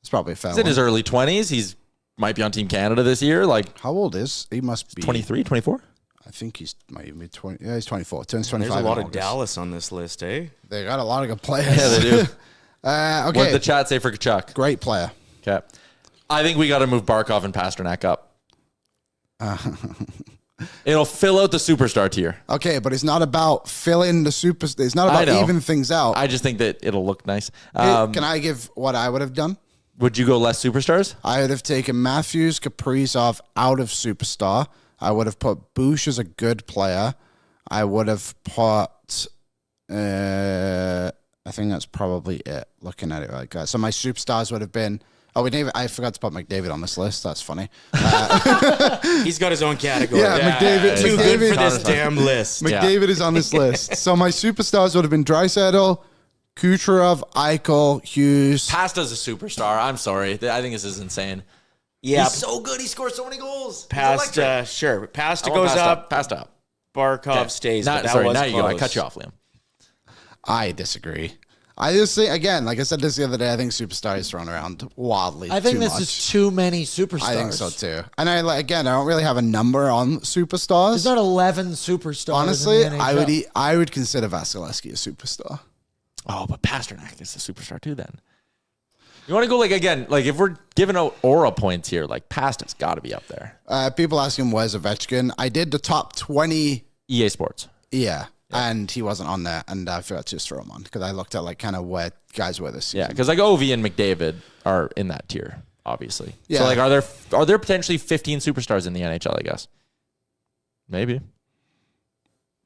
It's probably a fair He's in one. his early 20s. He's might be on Team Canada this year. Like How old is he? Must be 23, 24? I think he's might even be 20. Yeah, he's 24. Turns 25. There's a lot in of August. Dallas on this list, eh? They got a lot of good players. Yeah, they do. Okay. What did the chat say for Kachuk? Great player. Okay. I think we got to move Barkov and Pasternak up. It'll fill out the superstar tier. Okay, but it's not about filling the super. It's not I about know. even things out. I just think that it'll look nice. Can I give what I would have done? Would you go less superstars? I would have taken Matthews, Kaprizov out of superstar. I would have put Bush as a good player. I would have put. I think that's probably it. Looking at it like that. So my superstars would have been. Oh, I forgot to put McDavid on this list. That's funny. He's got his own category. Yeah, McDavid- Too good McDavid- for this damn list. McDavid is on this list. So my superstars would have been Draisaitl, Kucherov, Eichel, Hughes. Pasta's a superstar. I'm sorry. I think this is insane. Yeah, He's so good. He scores so many goals. He's past electric. sure. Pasta I want goes up. Pasta up. Barkov stays. Not, but that sorry, was now you go. I close. cut you off, Liam. I disagree. I just think, again, like I said this the other day, I think superstar is thrown around wildly. I think too this much. is too many superstars. I think so too. And I don't really have a number on superstars. There's not 11 superstars. Honestly, in the I NHL. would consider Vasilevsky a superstar. Oh, but Pasternak is a superstar too then. You want to go like again, like if we're giving out aura points here, like Pasta's got to be up there. People ask him where's Ovechkin. I did the top 20. EA Sports. Yeah. And he wasn't on there, and I forgot to just throw him on because I looked at like kind of where guys were this season. Yeah, because like Ovi and McDavid are in that tier, obviously. Yeah. So like, are there potentially 15 superstars in the NHL? I guess. Maybe.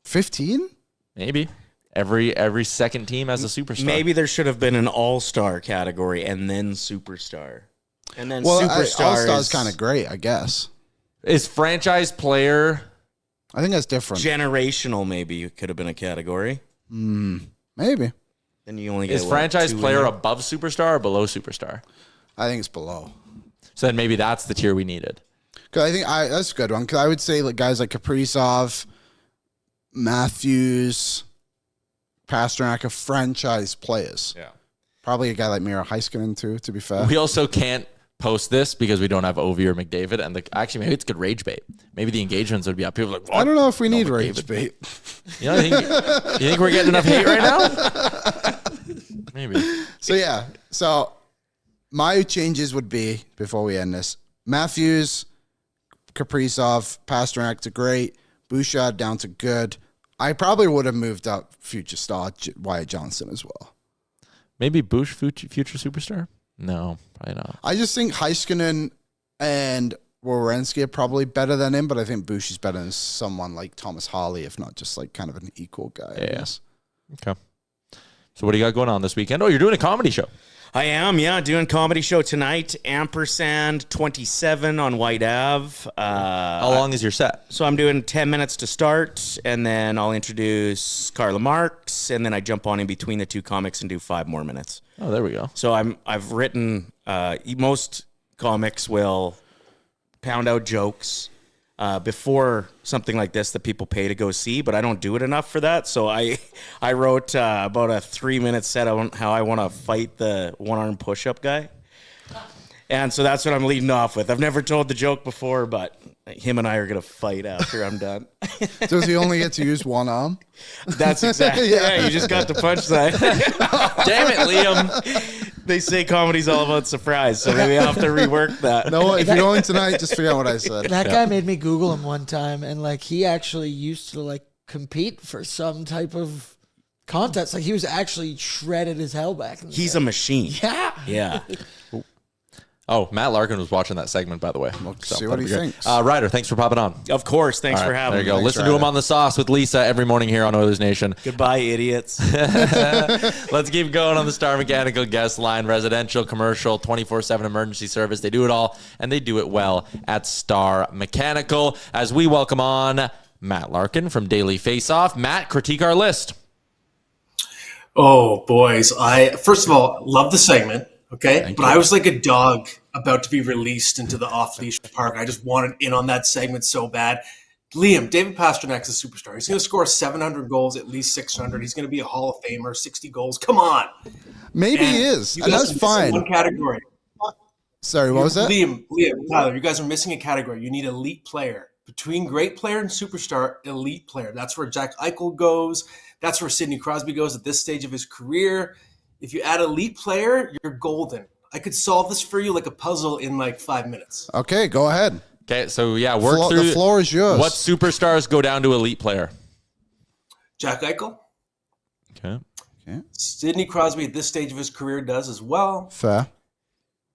15? Maybe. Every second team has a superstar. Maybe there should have been an all-star category and then superstar. And then Well, superstar All-Star's is kind of great, I guess. Is franchise player. I think that's different. generational. Maybe could have been a category. Maybe. Then you only get Is what, franchise 2 in player there? above superstar or below superstar? I think it's below. So then maybe that's the tier we needed. Because I think that's a good one. Because I would say like guys like Kaprizov, Matthews, Pasternak are franchise players. Yeah. Probably a guy like Miro Heiskanen too, to be fair. We also can't post this because we don't have Ovi or McDavid. And actually, maybe it's good rage bait. Maybe the engagements would be up. People are like, I don't know if we need McDavid. rage bait. You know, you think we're getting enough hate right now? Maybe. So yeah. So my changes would be, before we end this, Matthews, Kaprizov, Pasternak to great, Bouchard down to good. I probably would have moved up future star Wyatt Johnson as well. Maybe Bush future superstar? No, probably not. I just think Heiskanen and Werenski are probably better than him, but I think Bush is better than someone like Thomas Harley, if not just like kind of an equal guy. I guess. Okay. So what do you got going on this weekend? Oh, you're doing a comedy show. I am, yeah, doing comedy show tonight. Ampersand 27 on White Ave. How long is your set? So I'm doing 10 minutes to start, and then I'll introduce Carla Marks, and then I jump on in between the two comics and do 5 more minutes. Oh, there we go. So I've written. Most comics will pound out jokes before something like this that people pay to go see, but I don't do it enough for that. So I wrote about a 3-minute set on how I want to fight the one-arm push-up guy. And so that's what I'm leading off with. I've never told the joke before, but him and I are going to fight after I'm done. Does he only get to use one arm? That's exactly. Yeah, you just got the punchline. Damn it, Liam. They say comedy's all about surprise, so maybe I'll have to rework that. No, if you're going tonight, just forget what I said. That guy made me Google him one time, and like he actually used to like compete for some type of contest. Like he was actually shredded as hell back in the He's day. a machine. Yeah. Yeah. Oh, Matt Larkin was watching that segment, by the way. See what he thinks. Ryder, thanks for popping on. Of course. Thanks All for right, having there you me. go. Listen to him on The Sauce with Lisa every morning here on Oilers Nation. Goodbye, idiots. Let's keep going on the Star Mechanical guest line. Residential, commercial, 24/7 emergency service. They do it all, and they do it well at Star Mechanical. As we welcome on Matt Larkin from Daily Faceoff. Matt, critique our list. Oh, boys. First of all, love the segment. Okay. But I was like a dog about to be released into the off-leash park. I just wanted in on that segment so bad. Liam, David Pasternak's a superstar. He's going to score 700 goals, at least 600. He's going to be a Hall of Famer, 60 goals. Come on. Maybe he is, and that's fine. One category. Sorry, what was that? Liam, Tyler, you guys are missing a category. You need elite player. Between great player and superstar, elite player. That's where Jack Eichel goes. That's where Sidney Crosby goes at this stage of his career. If you add elite player, you're golden. I could solve this for you like a puzzle in like 5 minutes. Okay, go ahead. Okay, so yeah, work through. The floor is yours. What superstars go down to elite player? Jack Eichel. Okay. Sidney Crosby at this stage of his career does as well. Fair.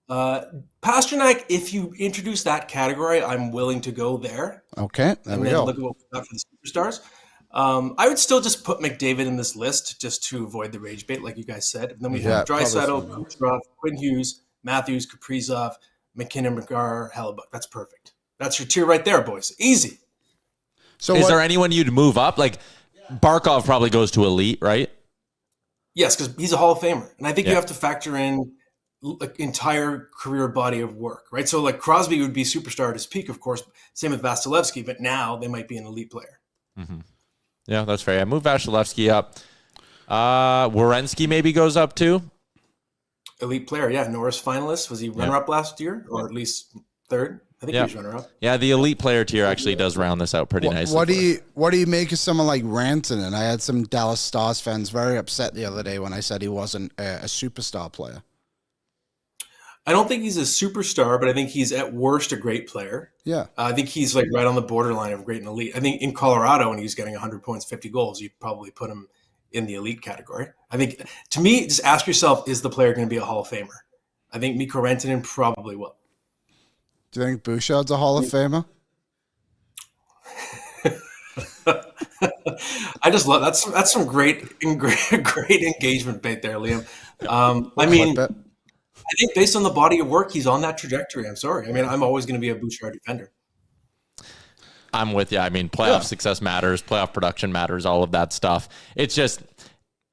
Pasternak, if you introduce that category, I'm willing to go there. Okay, there And we then go. look at what we got for the superstars. I would still just put McDavid in this list just to avoid the rage bait, like you guys said. And then we have Draisaitl, Kucherov, Quinn Hughes, Matthews, Kaprizov, McKinnon, McGarr, Hellebuck. That's perfect. That's your tier right there, boys. Easy. So is there anyone you'd move up? Like Barkov probably goes to elite, right? Yes, because he's a Hall of Famer. And I think you have to factor in like entire career body of work, right? So like Crosby would be superstar at his peak, of course. Same with Vasilevsky, but now they might be an elite player. Mm-hmm. Yeah, that's fair. I move Vasilevsky up. Werenski maybe goes up too. Elite player, yeah. Norris finalist. Was he runner-up last year, or at least third? I think he was runner-up. Yeah, the elite player tier actually does round this out pretty nicely. What do you make of someone like Rantanen? I had some Dallas Stars fans very upset the other day when I said he wasn't a superstar player. I don't think he's a superstar, but I think he's at worst a great player. Yeah. I think he's like right on the borderline of great and elite. I think in Colorado, when he was getting 100 points, 50 goals, you'd probably put him in the elite category. I think, to me, just ask yourself, is the player going to be a Hall of Famer? I think Mikko Rantanen probably will. Do you think Bouchard's a Hall of Famer? I just love that's some great engagement bait there, Liam. I mean, I think based on the body of work, he's on that trajectory. I'm sorry. I mean, I'm always going to be a Bouchard defender. I'm with you. I mean, playoff success matters, playoff production matters, all of that stuff. It's just,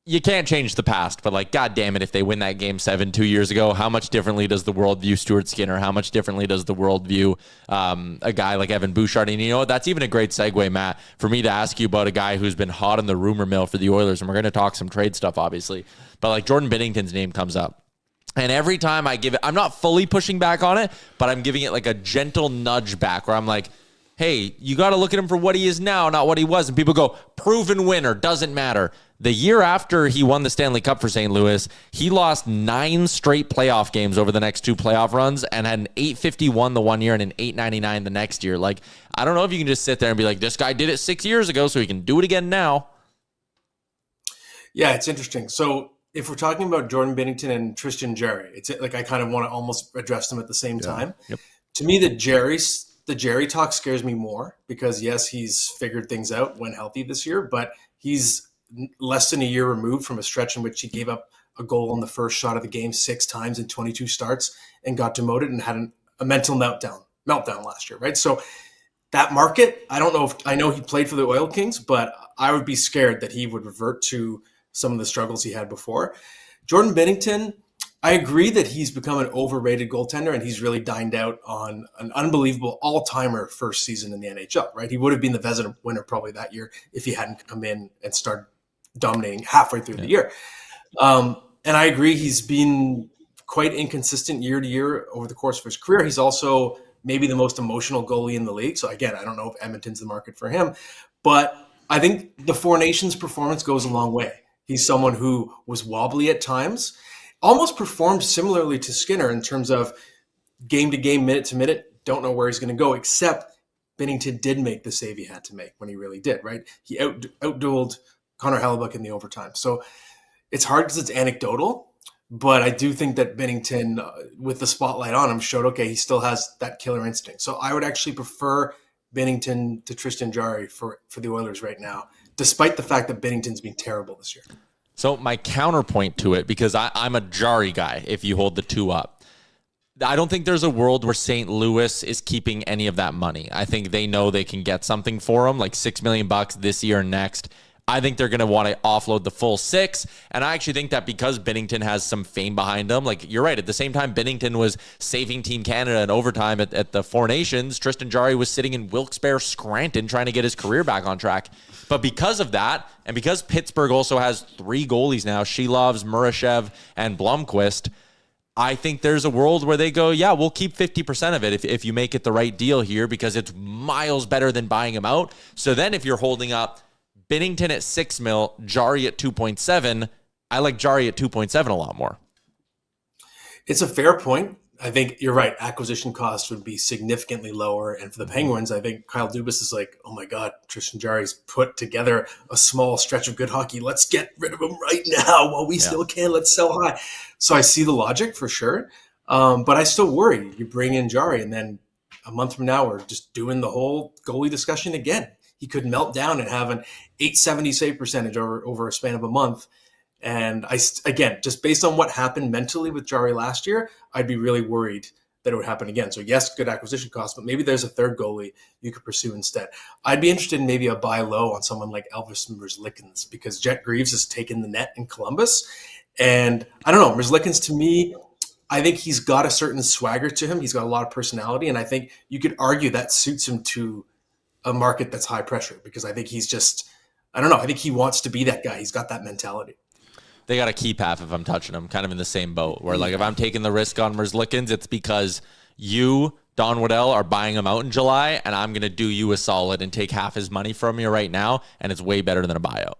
you can't change the past, but like, God damn it, if they win that game 7 2 years ago, how much differently does the world view Stuart Skinner? How much differently does the world view a guy like Evan Bouchard? And you know what? That's even a great segue, Matt, for me to ask you about a guy who's been hot in the rumor mill for the Oilers. And we're going to talk some trade stuff, obviously. But like Jordan Binnington's name comes up. And every time I give it, I'm not fully pushing back on it, but I'm giving it like a gentle nudge back where I'm like, hey, you got to look at him for what he is now, not what he was. And people go, proven winner, doesn't matter. The year after he won the Stanley Cup for St. Louis, he lost 9 straight playoff games over the next 2 playoff runs and had an 851 the one year and an 899 the next year. Like, I don't know if you can just sit there and be like, this guy did it 6 years ago, so he can do it again now. Yeah, it's interesting. So if we're talking about Jordan Binnington and Tristan Jarry, it's like I kind of want to almost address them at the same time. Yep. To me, the Jarry talk scares me more because, yes, he's figured things out when healthy this year, but he's less than a year removed from a stretch in which he gave up a goal on the first shot of the game 6 times in 22 starts and got demoted and had a mental meltdown last year, right? So that market, I know he played for the Oil Kings, but I would be scared that he would revert to some of the struggles he had before. Jordan Binnington, I agree that he's become an overrated goaltender and he's really dined out on an unbelievable all-timer first season in the NHL, right? He would have been the Vezina winner probably that year if he hadn't come in and started dominating halfway through the year. And I agree he's been quite inconsistent year to year over the course of his career. He's also maybe the most emotional goalie in the league. So again, I don't know if Edmonton's the market for him, but I think the Four Nations performance goes a long way. He's someone who was wobbly at times. almost performed similarly to Skinner in terms of game to game, minute to minute. Don't know where he's going to go, except Binnington did make the save he had to make when he really did, right? He outdueled Connor Hellebuck in the overtime. So it's hard because it's anecdotal, but I do think that Binnington, with the spotlight on him, showed, okay, he still has that killer instinct. So I would actually prefer Binnington to Tristan Jarry for the Oilers right now, despite the fact that Binnington's been terrible this year. So my counterpoint to it, because I'm a Jarry guy, if you hold the two up, I don't think there's a world where St. Louis is keeping any of that money. I think they know they can get something for him, like $6 million this year and next. I think they're going to want to offload the full $6 million. And I actually think that because Binnington has some fame behind him, like you're right, at the same time Binnington was saving Team Canada in overtime at the Four Nations, Tristan Jarry was sitting in Wilkes-Barre, Scranton, trying to get his career back on track. But because of that, and because Pittsburgh also has 3 goalies now, Shilovs, Murashev, and Blomqvist, I think there's a world where they go, yeah, we'll keep 50% of it if you make it the right deal here, because it's miles better than buying him out. So then if you're holding up Binnington at $6 million, Jarry at 2.7, I like Jarry at 2.7 a lot more. It's a fair point. I think you're right. Acquisition costs would be significantly lower. And for the Penguins, I think Kyle Dubas is like, oh my God, Tristan Jarry's put together a small stretch of good hockey. Let's get rid of him right now while we still can. Let's sell high. So I see the logic for sure. But I still worry. You bring in Jarry and then a month from now, we're just doing the whole goalie discussion again. He could melt down and have an .870 save percentage over a span of a month. And again, just based on what happened mentally with Jarry last year, I'd be really worried that it would happen again. So yes, good acquisition cost, but maybe there's a third goalie you could pursue instead. I'd be interested in maybe a buy low on someone like Elvis Merzlikins, because Jet Greaves has taken the net in Columbus. And I don't know, Merzlikins to me, I think he's got a certain swagger to him. He's got a lot of personality. And I think you could argue that suits him to a market that's high pressure, because I think he's just, I don't know, I think he wants to be that guy. He's got that mentality. They got to keep half if I'm touching them, kind of in the same boat, where like if I'm taking the risk on Merzlikins, it's because you, Don Waddell, are buying him out in July, and I'm going to do you a solid and take half his money from you right now, and it's way better than a buyout.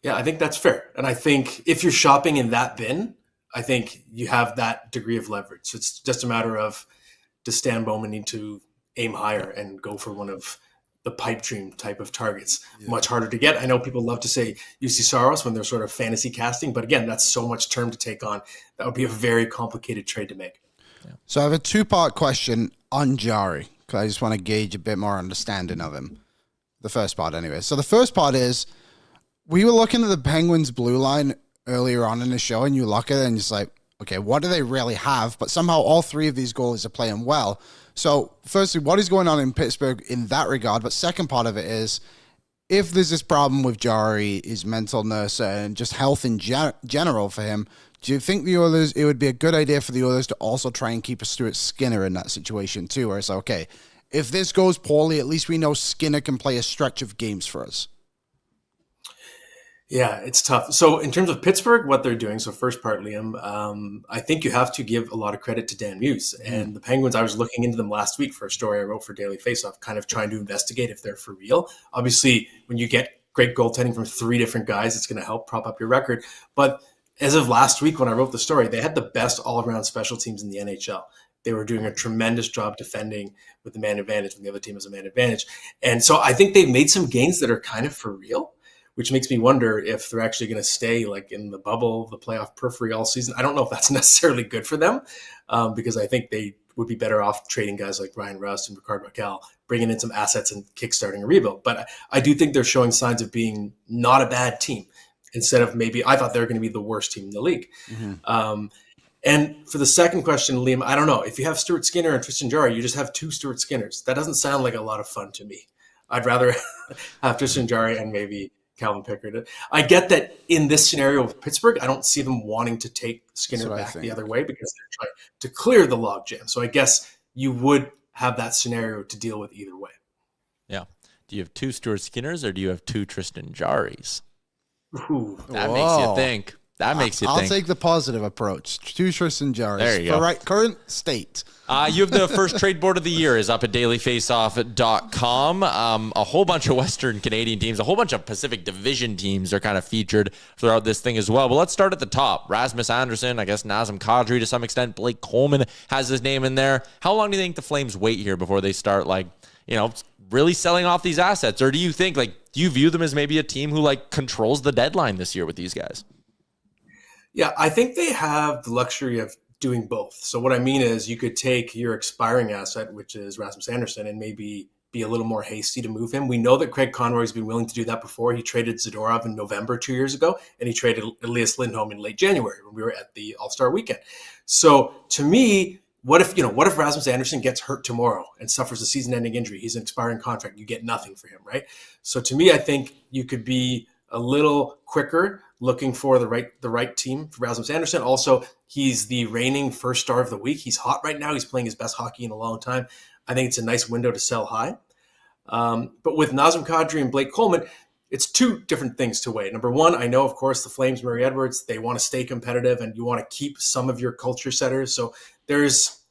Yeah, I think that's fair. And I think if you're shopping in that bin, I think you have that degree of leverage. So it's just a matter of, does Stan Bowman need to aim higher and go for one of the pipe dream type of targets? Much harder to get. I know people love to say UC Saros when they're sort of fantasy casting, but again, that's so much term to take on. That would be a very complicated trade to make. So I have a 2-part question on Jarry, because I just want to gauge a bit more understanding of him. The first part anyway. So the first part is, we were looking at the Penguins blue line earlier on in the show, and you look at it and it's like, okay, what do they really have? But somehow all 3 of these goalies are playing well. So firstly, what is going on in Pittsburgh in that regard? But second part of it is, if there's this problem with Jarry, his mentalness and just health in general for him, do you think the Oilers, it would be a good idea for the Oilers to also try and keep a Stuart Skinner in that situation too? Where it's like, okay, if this goes poorly, at least we know Skinner can play a stretch of games for us. Yeah, it's tough. So in terms of Pittsburgh, what they're doing, so first part, Liam, I think you have to give a lot of credit to Dan Muse. And the Penguins, I was looking into them last week for a story I wrote for Daily Faceoff, kind of trying to investigate if they're for real. Obviously, when you get great goaltending from 3 different guys, it's going to help prop up your record. But as of last week, when I wrote the story, they had the best all-around special teams in the NHL. They were doing a tremendous job defending with the man advantage when the other team has a man advantage. And so I think they've made some gains that are kind of for real, which makes me wonder if they're actually going to stay like in the bubble, the playoff periphery all season. I don't know if that's necessarily good for them, because I think they would be better off trading guys like Ryan Rust and Rickard Rakell, bringing in some assets and kickstarting a rebuild. But I do think they're showing signs of being not a bad team, instead of maybe, I thought they were going to be the worst team in the league. And for the second question, Liam, I don't know. If you have Stuart Skinner and Tristan Jarry, you just have 2 Stuart Skinners. That doesn't sound like a lot of fun to me. I'd rather have Tristan Jarry and maybe Calvin Pickard. I get that in this scenario with Pittsburgh, I don't see them wanting to take Skinner back the other way, because they're trying to clear the logjam. So I guess you would have that scenario to deal with either way. Yeah. Do you have 2 Stuart Skinners or do you have 2 Tristan Jarrys? Ooh. That makes you think. That makes you I'll think. take the positive approach. Two Tristan Jarry. There you go. For current state. You have the first trade board of the year is up at dailyfaceoff.com. A whole bunch of Western Canadian teams, a whole bunch of Pacific Division teams are kind of featured throughout this thing as well. But let's start at the top. Rasmus Anderson, I guess Nazem Kadri to some extent. Blake Coleman has his name in there. How long do you think the Flames wait here before they start, really selling off these assets? Or do you think, do you view them as maybe a team who, controls the deadline this year with these guys? Yeah, I think they have the luxury of doing both. So what I mean is you could take your expiring asset, which is Rasmus Anderson, and maybe be a little more hasty to move him. We know that Craig Conroy's been willing to do that before. He traded Zadorov in November 2 years ago, and he traded Elias Lindholm in late January when we were at the All-Star weekend. So to me, what if Rasmus Anderson gets hurt tomorrow and suffers a season-ending injury? He's an expiring contract. You get nothing for him, right? So to me, I think you could be a little quicker looking for the right team for Rasmus Anderson. Also, he's the reigning first star of the week. He's hot right now. He's playing his best hockey in a long time. I think it's a nice window to sell high. But with Nazem Kadri and Blake Coleman, it's two different things to weigh. Number one, I know, of course, the Flames, Murray Edwards, they want to stay competitive and you want to keep some of your culture setters. So there's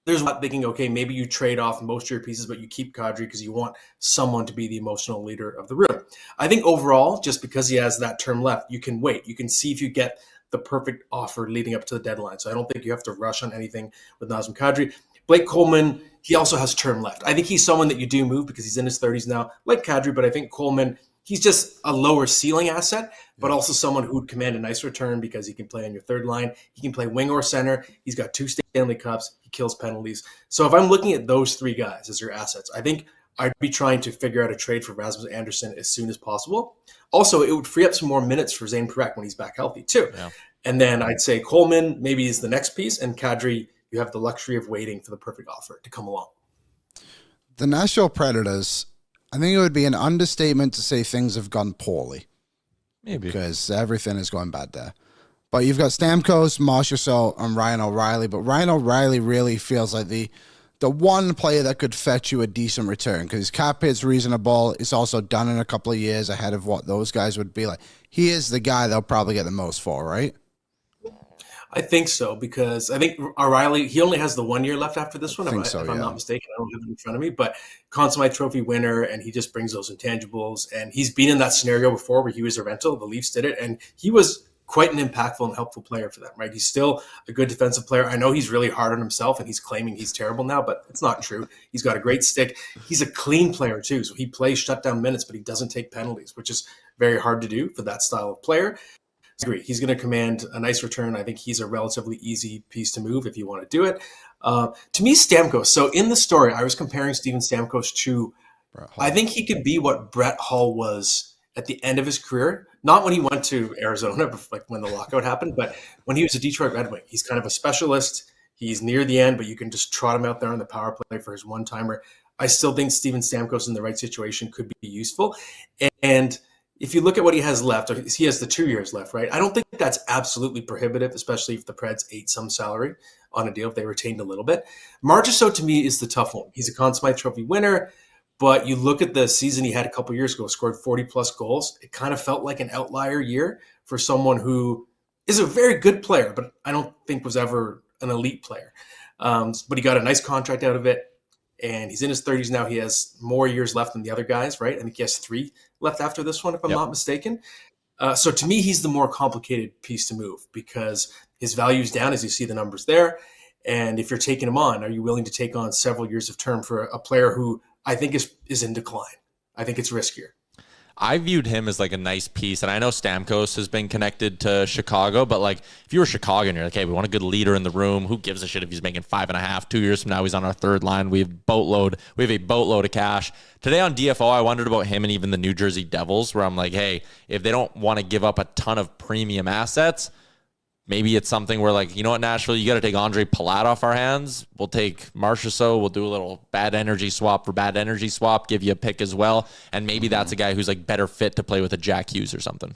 not thinking, okay, maybe you trade off most of your pieces, but you keep Kadri because you want someone to be the emotional leader of the room. I think overall, just because he has that term left, you can wait. You can see if you get the perfect offer leading up to the deadline. So I don't think you have to rush on anything with Nazem Kadri. Blake Coleman, he also has term left. I think he's someone that you do move because he's in his 30s now, like Kadri, but I think Coleman, he's just a lower ceiling asset, but also someone who would command a nice return because he can play on your third line. He can play wing or center. He's got 2 Stanley Cups. He kills penalties. So if I'm looking at those 3 guys as your assets, I think I'd be trying to figure out a trade for Rasmus Anderson as soon as possible. Also, it would free up some more minutes for Zane Parekh when he's back healthy too. Yeah. And then I'd say Coleman maybe is the next piece, and Kadri, you have the luxury of waiting for the perfect offer to come along. The Nashville Predators, I think it would be an understatement to say things have gone poorly. Maybe. Because everything is going bad there. But you've got Stamkos, Marchessault, and Ryan O'Reilly. But Ryan O'Reilly really feels like the one player that could fetch you a decent return because his cap hit's reasonable. It's also done in a couple of years ahead of what those guys would be like. He is the guy they'll probably get the most for, right? I think so, because I think O'Reilly, he only has the 1 year left after this one, if I'm not mistaken. I don't have it in front of me, but Conn Smythe Trophy winner, and he just brings those intangibles. And he's been in that scenario before where he was a rental. The Leafs did it, and he was quite an impactful and helpful player for them, right? He's still a good defensive player. I know he's really hard on himself, and he's claiming he's terrible now, but it's not true. He's got a great stick. He's a clean player, too, so he plays shutdown minutes, but he doesn't take penalties, which is very hard to do for that style of player. I agree. He's going to command a nice return. I think he's a relatively easy piece to move if you want to do it. To me, Stamkos. So in the story, I was comparing Steven Stamkos to, I think he could be what Brett Hull was at the end of his career. Not when he went to Arizona, like when the lockout happened, but when he was a Detroit Red Wing. He's kind of a specialist. He's near the end, but you can just trot him out there on the power play for his one-timer. I still think Steven Stamkos in the right situation could be useful. And if you look at what he has left, he has the 2 years left, right? I don't think that's absolutely prohibitive, especially if the Preds ate some salary on a deal, if they retained a little bit. Marchessault, to me, is the tough one. He's a Conn Smythe Trophy winner, but you look at the season he had a couple years ago, scored 40-plus goals. It kind of felt like an outlier year for someone who is a very good player, but I don't think was ever an elite player. But he got a nice contract out of it. And he's in his 30s now. He has more years left than the other guys, right? I think he has 3 left after this one, if I'm not mistaken. So to me, he's the more complicated piece to move because his value's down, as you see the numbers there. And if you're taking him on, are you willing to take on several years of term for a player who I think is in decline? I think it's riskier. I viewed him as like a nice piece, and I know Stamkos has been connected to Chicago, but like if you were Chicago and you're like, hey, we want a good leader in the room, who gives a shit if he's making 5.5? 2 years from now, he's on our third line. We have a boatload of cash. Today on DFO, I wondered about him and even the New Jersey Devils, where I'm like, hey, if they don't want to give up a ton of premium assets, maybe it's something where, like, you know what, Nashville, you got to take Andre Palat off our hands. We'll take Marchessault. We'll do a little bad energy swap for bad energy swap, give you a pick as well. And maybe that's a guy who's, like, better fit to play with a Jack Hughes or something.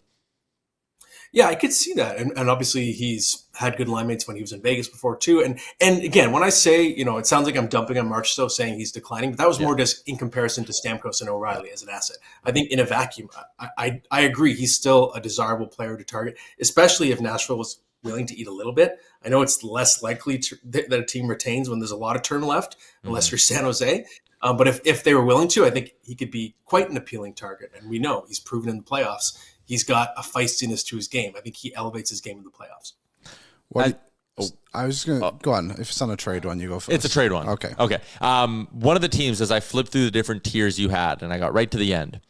Yeah, I could see that. And obviously he's had good line mates when he was in Vegas before too. And again, when I say, it sounds like I'm dumping on Marchessault saying he's declining, but that was more just in comparison to Stamkos and O'Reilly as an asset. I think in a vacuum, I agree he's still a desirable player to target, especially if Nashville was willing to eat a little bit. I know it's less likely that a team retains when there's a lot of turn left, unless you're San Jose. But if they were willing to, I think he could be quite an appealing target. And we know he's proven in the playoffs. He's got a feistiness to his game. I think he elevates his game in the playoffs. I was just going to go on. If it's on a trade one, you go first. It's a trade one. Okay. One of the teams, as I flipped through the different tiers you had, and I got right to the end,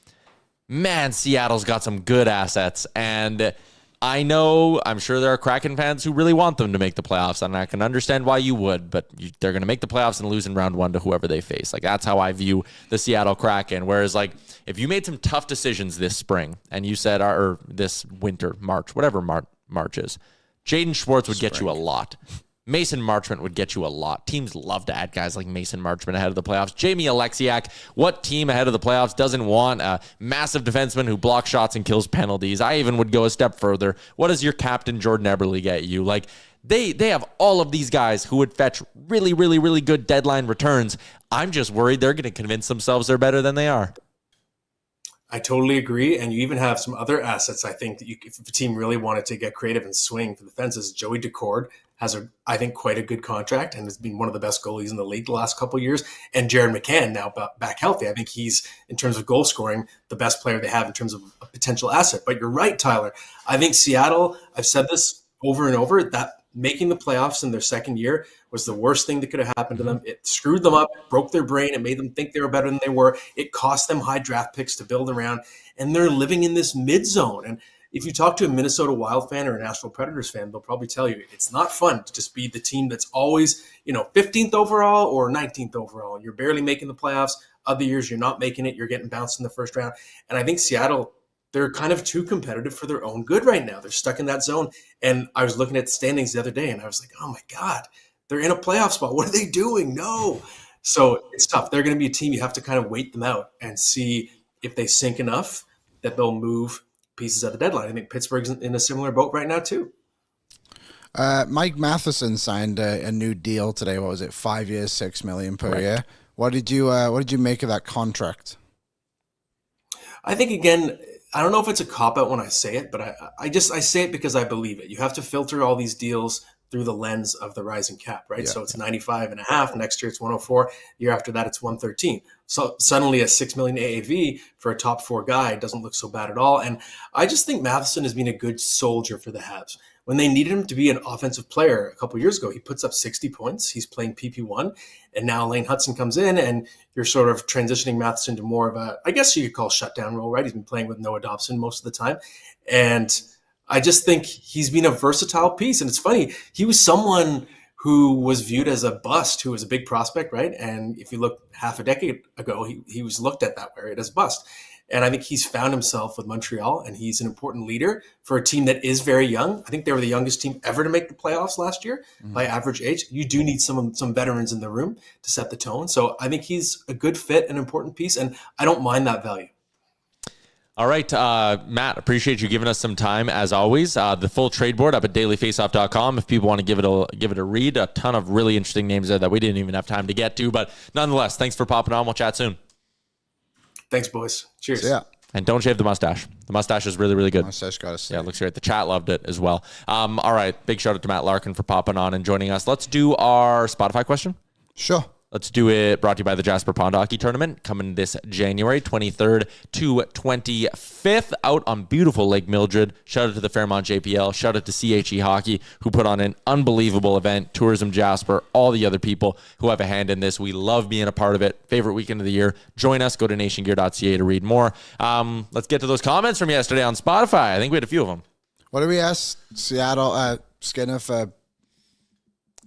man, Seattle's got some good assets. And I'm sure there are Kraken fans who really want them to make the playoffs, and I can understand why you would, but they're going to make the playoffs and lose in round one to whoever they face. Like, that's how I view the Seattle Kraken. Whereas, like, if you made some tough decisions this spring and you said, or this winter, March, whatever March is, Jaden Schwartz would get you a lot. Mason Marchment would get you a lot. Teams love to add guys like Mason Marchment ahead of the playoffs. Jamie Alexiak, what team ahead of the playoffs doesn't want a massive defenseman who blocks shots and kills penalties? I even would go a step further. What does your captain Jordan Eberle get you? Like, they have all of these guys who would fetch really, really, really good deadline returns. I'm just worried they're going to convince themselves they're better than they are. I totally agree. And you even have some other assets. I think that if the team really wanted to get creative and swing for the fences, Joey Decord has I think quite a good contract and has been one of the best goalies in the league the last couple of years. And Jared McCann now back healthy. I think he's, in terms of goal scoring, the best player they have in terms of a potential asset. But you're right, Tyler. I think Seattle, I've said this over and over, that making the playoffs in their second year was the worst thing that could have happened to them. It screwed them up, broke their brain, and made them think they were better than they were. It cost them high draft picks to build around, and they're living in this mid zone. And if you talk to a Minnesota Wild fan or a Nashville Predators fan, they'll probably tell you it's not fun to just be the team that's always, 15th overall or 19th overall. You're barely making the playoffs. Other years, you're not making it. You're getting bounced in the first round. And I think Seattle, they're kind of too competitive for their own good right now. They're stuck in that zone. And I was looking at the standings the other day, and I was like, oh, my God, they're in a playoff spot. What are they doing? No. So it's tough. They're going to be a team you have to kind of wait them out and see if they sink enough that they'll move pieces at the deadline. I think Pittsburgh's in a similar boat right now, too. Mike Matheson signed a new deal today. What was it? 5 years, $6 million per year. What did you make of that contract? I think, again, I don't know if it's a cop-out when I say it, but I say it because I believe it. You have to filter all these deals through the lens of the rising cap, right? Yeah. So it's 95.5. Next year it's 104. Year after that it's 113. So suddenly a $6 million AAV for a top four guy doesn't look so bad at all. And I just think Matheson has been a good soldier for the Habs. When they needed him to be an offensive player a couple of years ago, he puts up 60 points. He's playing PP1. And now Lane Hudson comes in, and you're sort of transitioning Matheson to more of a, I guess you could call shutdown role, right? He's been playing with Noah Dobson most of the time. And I just think he's been a versatile piece. And it's funny, he was someone who was viewed as a bust, who was a big prospect, right? And if you look half a decade ago, he was looked at that way as bust. And I think he's found himself with Montreal, and he's an important leader for a team that is very young. I think they were the youngest team ever to make the playoffs last year by average age. You do need some veterans in the room to set the tone. So I think he's a good fit, an important piece, and I don't mind that value. All right, Matt, appreciate you giving us some time as always. The full trade board up at dailyfaceoff.com. If people want to give it a read, a ton of really interesting names there that we didn't even have time to get to. But nonetheless, thanks for popping on. We'll chat soon. Thanks, boys. Cheers. Yeah. And don't shave the mustache. The mustache is really, really good. Mustache got us. Yeah, it looks great. The chat loved it as well. All right, big shout out to Matt Larkin for popping on and joining us. Let's do our Spotify question. Sure. Let's do it. Brought to you by the Jasper Pond Hockey Tournament, coming this January 23rd to 25th out on beautiful Lake Mildred. Shout out to the Fairmont JPL. Shout out to CHE Hockey, who put on an unbelievable event. Tourism Jasper, all the other people who have a hand in this. We love being a part of it. Favorite weekend of the year. Join us. Go to nationgear.ca to read more. Let's get to those comments from yesterday on Spotify. I think we had a few of them. What did we ask Seattle Skinner for?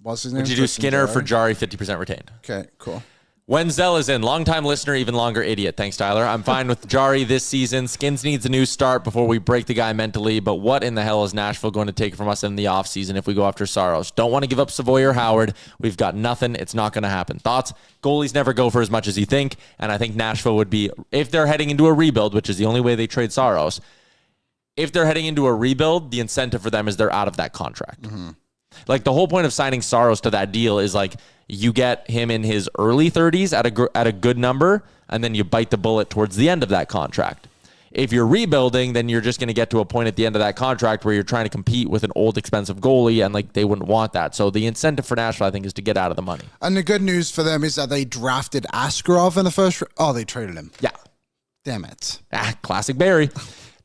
What's his name? Would you do Skinner for Jari 50% retained? Okay, cool. Wenzel is in. Longtime listener, even longer idiot. Thanks, Tyler. I'm fine with Jari this season. Skins needs a new start before we break the guy mentally, but what in the hell is Nashville going to take from us in the offseason if we go after Saros? Don't want to give up Savoy or Howard. We've got nothing. It's not going to happen. Thoughts? Goalies never go for as much as you think, and I think Nashville would be, if they're heading into a rebuild, which is the only way they trade Saros, if they're heading into a rebuild, the incentive for them is they're out of that contract. Like the whole point of signing Saros to that deal is like you get him in his early 30s at a good number, and then you bite the bullet towards the end of that contract. If you're rebuilding, then you're just going to get to a point at the end of that contract where you're trying to compete with an old, expensive goalie, and like they wouldn't want that. So the incentive for Nashville, I think, is to get out of the money. And the good news for them is that they drafted Askarov in the first. Oh, they traded him. Yeah. Damn it. Classic Barry.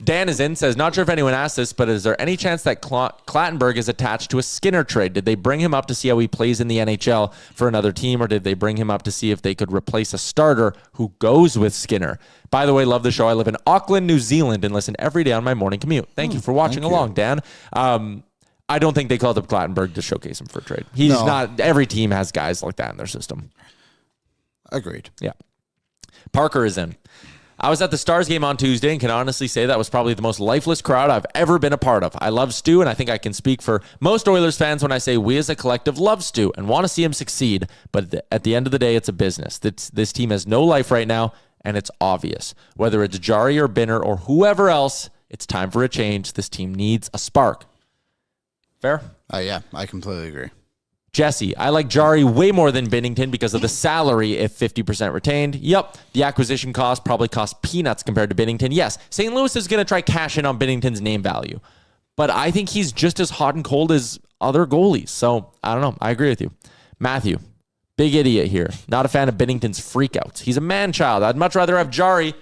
Dan is in, says, not sure if anyone asked this, but is there any chance that Clattenburg is attached to a Skinner trade? Did they bring him up to see how he plays in the NHL for another team, or did they bring him up to see if they could replace a starter who goes with Skinner? By the way, love the show. I live in Auckland, New Zealand, and listen every day on my morning commute. Thank you for watching along, Dan. I don't think they called up Clattenburg to showcase him for a trade. He's not. Every team has guys like that in their system. Agreed. Yeah. Parker is in. I was at the Stars game on Tuesday and can honestly say that was probably the most lifeless crowd I've ever been a part of. I love Stu, and I think I can speak for most Oilers fans when I say we as a collective love Stu and want to see him succeed. But at the end of the day, it's a business. This team has no life right now, and it's obvious. Whether it's Jari or Binner or whoever else, it's time for a change. This team needs a spark. Fair? Yeah, I completely agree. Jesse, I like Jari way more than Binnington because of the salary if 50% retained. Yep, the acquisition cost probably costs peanuts compared to Binnington. Yes, St. Louis is going to try cash in on Binnington's name value. But I think he's just as hot and cold as other goalies. So, I don't know. I agree with you. Matthew, big idiot here. Not a fan of Binnington's freakouts. He's a man-child. I'd much rather have Jari,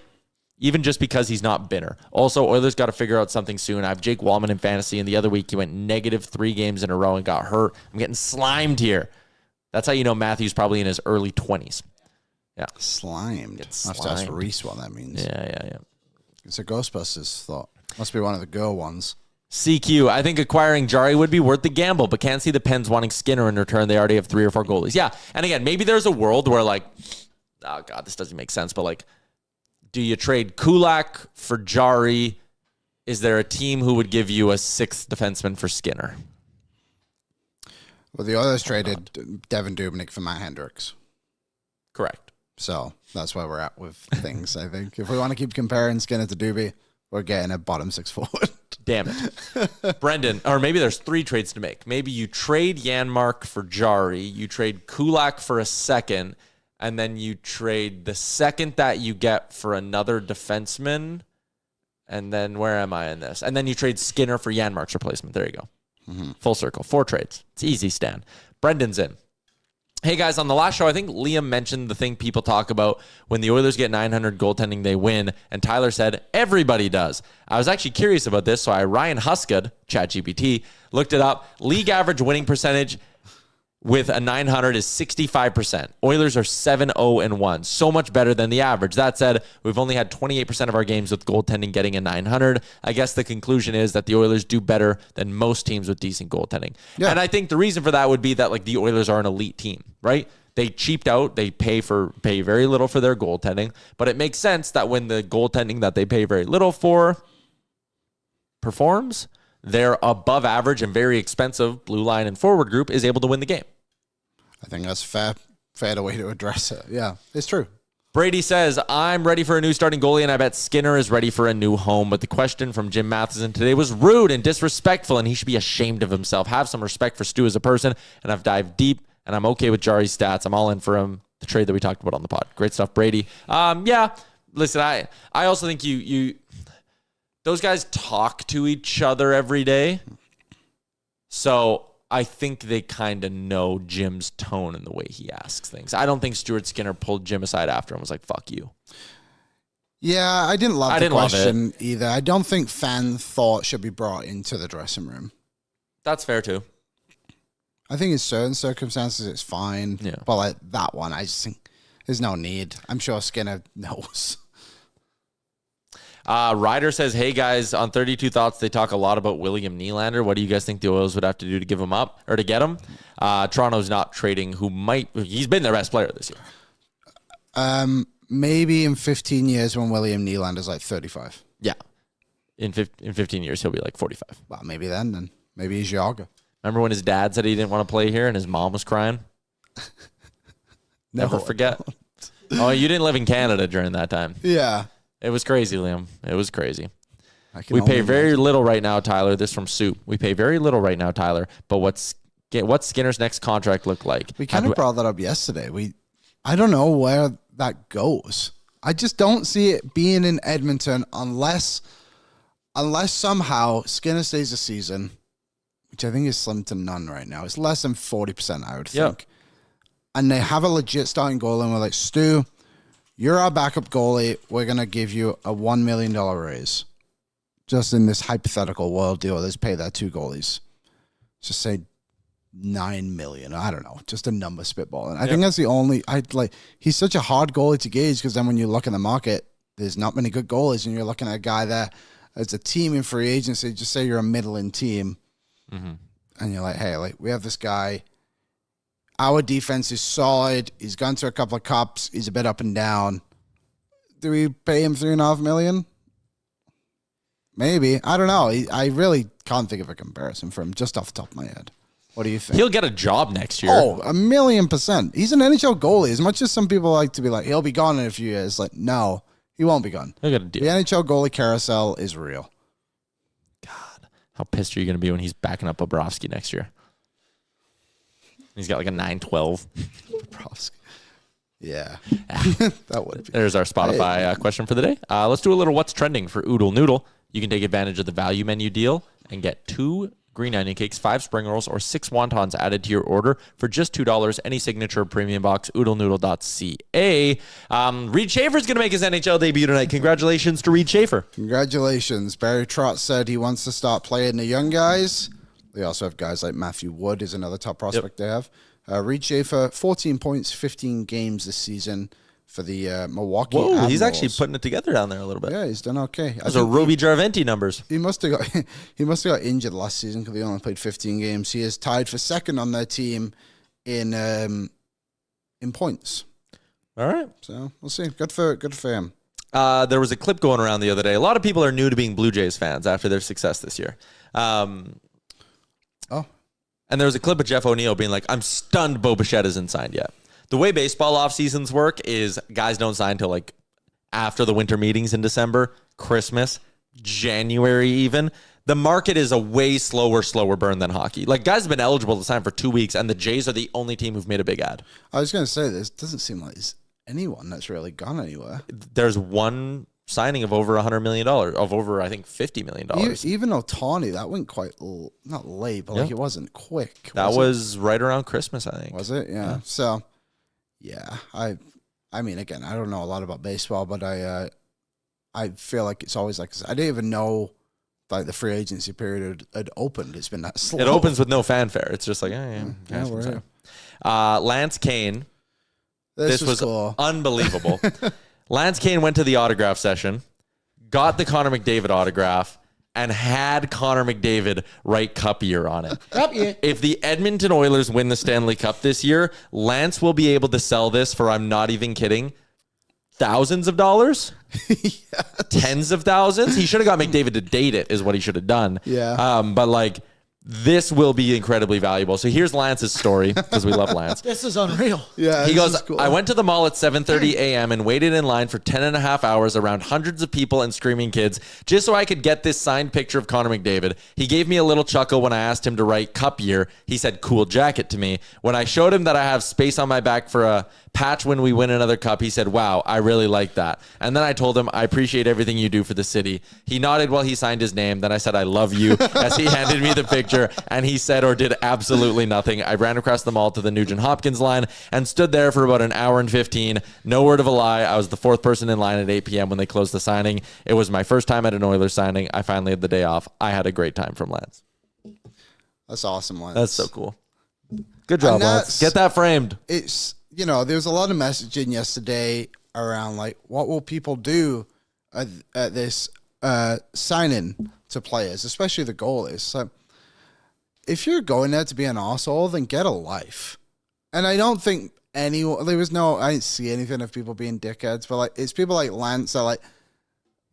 even just because he's not Binner. Also, Oilers got to figure out something soon. I have Jake Wallman in fantasy, and the other week he went -3 games in a row and got hurt. I'm getting slimed here. That's how you know Matthew's probably in his early 20s. Yeah. Slimed. I have to ask Reese what that means. Yeah. It's a Ghostbusters thought. Must be one of the girl ones. CQ, I think acquiring Jari would be worth the gamble, but can't see the Pens wanting Skinner in return. They already have 3 or 4 goalies. Yeah, and again, maybe there's a world where like, oh God, this doesn't make sense, but like, do you trade Kulak for Jari? Is there a team who would give you a 6th defenseman for Skinner? Well, the Oilers traded Devin Dubnyk for Matt Hendricks. Correct. So that's where we're at with things, I think. If we want to keep comparing Skinner to Doobie, we're getting a bottom 6 forward. Damn it. Brendan, or maybe there's 3 trades to make. Maybe you trade Janmark for Jari, you trade Kulak for a 2nd, and then you trade the 2nd that you get for another defenseman. And then where am I in this? And then you trade Skinner for Janmark's replacement. There you go. Full circle. 4 trades. It's easy, Stan. Brendan's in. Hey, guys, on the last show, I think Liam mentioned the thing people talk about when the Oilers get 900 goaltending, they win. And Tyler said, everybody does. I was actually curious about this, so I Ryan Husked, ChatGPT, looked it up. League average winning percentage with a 900 is 65%. Oilers are 7-0-1. So much better than the average. That said, we've only had 28% of our games with goaltending getting a 900. I guess the conclusion is that the Oilers do better than most teams with decent goaltending. Yeah. And I think the reason for that would be that like the Oilers are an elite team, right? They cheaped out. They pay very little for their goaltending. But it makes sense that when the goaltending that they pay very little for performs, their above average and very expensive blue line and forward group is able to win the game. I think that's fair way to address it. Yeah, it's true. Brady says, I'm ready for a new starting goalie, and I bet Skinner is ready for a new home. But the question from Jim Matheson today was rude and disrespectful, and he should be ashamed of himself. Have some respect for Stu as a person, and I've dived deep, and I'm okay with Jari's stats. I'm all in for him. The trade that we talked about on the pod. Great stuff, Brady. Yeah, listen, I also think you those guys talk to each other every day. So I think they kind of know Jim's tone and the way he asks things. I don't think Stuart Skinner pulled Jim aside after and was like, fuck you. Yeah, I didn't love the question either. I don't think fan thought should be brought into the dressing room. That's fair too. I think in certain circumstances it's fine. Yeah. But like that one, I just think there's no need. I'm sure Skinner knows. Ryder says, hey guys, on 32 Thoughts, they talk a lot about William Nylander. What do you guys think the Oilers would have to do to give him up or to get him? Toronto's not trading he's been their best player this year. Maybe in 15 years when William Nylander's like 35. Yeah. In 15 years, he'll be like 45. Well, maybe then. Maybe he's Yager. Remember when his dad said he didn't want to play here and his mom was crying? Never forget. Oh, you didn't live in Canada during that time. Yeah. It was crazy, Liam. It was crazy. We pay very little right now, Tyler. This from Soup. We pay very little right now, Tyler. But what's Skinner's next contract look like? We kind of brought that up yesterday. I don't know where that goes. I just don't see it being in Edmonton unless somehow Skinner stays a season, which I think is slim to none right now. It's less than 40%, I would think. And they have a legit starting goalie, and we're like, Stu, you're our backup goalie. We're going to give you a $1 million raise. Just in this hypothetical world deal, let's pay that 2 goalies. Just say $9 million. I don't know. Just a number spitballing. I think that's the only. He's such a hard goalie to gauge because then when you look in the market, there's not many good goalies, and you're looking at a guy there as a team in free agency. Just say you're a middling team, and you're like, hey, we have this guy. Our defense is solid. He's gone to a couple of cups. He's a bit up and down. Do we pay him $3.5 million? Maybe. I don't know. I really can't think of a comparison for him just off the top of my head. What do you think? He'll get a job next year. Oh, 1,000,000%. He's an NHL goalie. As much as some people like to be like, he'll be gone in a few years. Like, no, he won't be gone. He'll get a deal. The NHL goalie carousel is real. God, how pissed are you going to be when he's backing up Bobrovsky next year? He's got like a 9.12. Bobrovsky. Yeah. That would be. There's our Spotify question for the day. Let's do a little what's trending for Oodle Noodle. You can take advantage of the value menu deal and get 2 green onion cakes, 5 spring rolls, or 6 wontons added to your order for just $2. Any signature premium box, oodlenoodle.ca. Reed Schaefer's going to make his NHL debut tonight. Congratulations to Reed Schaefer. Congratulations. Barry Trotz said he wants to start playing the young guys. They also have guys like Matthew Wood is another top prospect they have. Reed Schaefer, 14 points, 15 games this season for the Milwaukee Admirals. He's actually putting it together down there a little bit. Yeah, he's done okay. Those are Roby Jarventi numbers. He must have got injured last season because he only played 15 games. He is tied for second on their team in points. All right. So we'll see. Good for him. There was a clip going around the other day. A lot of people are new to being Blue Jays fans after their success this year. And there was a clip of Jeff O'Neill being like, I'm stunned Bo Bichette isn't signed yet. The way baseball off seasons work is guys don't sign till like after the winter meetings in December, Christmas, January even. The market is a way slower burn than hockey. Like guys have been eligible to sign for 2 weeks, and the Jays are the only team who've made a big ad. I was going to say, this doesn't seem like there's anyone that's really gone anywhere. There's one signing of over $100 million, of over, I think, $50 million. Even Ohtani, that went quite, not late, but like it wasn't quick. That was right around Christmas, I think. Was it? Yeah. So, yeah, I mean, again, I don't know a lot about baseball, but I feel like it's always like, I didn't even know like the free agency period had opened. It's been that slow. It opens with no fanfare. It's just like, we're here. Lance Kane. This was cool. Unbelievable. Lance Kane went to the autograph session, got the Connor McDavid autograph, and had Connor McDavid write Cup Year on it. Cup Year. If the Edmonton Oilers win the Stanley Cup this year, Lance will be able to sell this for, I'm not even kidding, thousands of dollars? Yes. Tens of thousands? He should have got McDavid to date it, is what he should have done. Yeah. But like, this will be incredibly valuable. So here's Lance's story, because we love Lance. This is unreal. Yeah, he goes, cool. I went to the mall at 7:30 a.m. and waited in line for 10 and a half hours around hundreds of people and screaming kids just so I could get this signed picture of Connor McDavid. He gave me a little chuckle when I asked him to write Cup Year. He said, cool jacket to me. When I showed him that I have space on my back for a patch when we win another cup, he said, wow, I really like that. And then I told him, I appreciate everything you do for the city. He nodded while he signed his name. Then I said, I love you, as he handed me the picture, and he said or did absolutely nothing. I ran across the mall to the Nugent Hopkins line and stood there for about an hour and 15. No word of a lie. I was the 4th person in line at 8 p.m. when they closed the signing. It was my first time at an Oilers signing. I finally had the day off. I had a great time from Lance. That's awesome, Lance. That's so cool. Good job, Lance. Get that framed. It's, there was a lot of messaging yesterday around like, what will people do at this signing to players, especially the goalies. So if you're going there to be an arsehole, then get a life. And I don't think I didn't see anything of people being dickheads, but like, it's people like Lance that like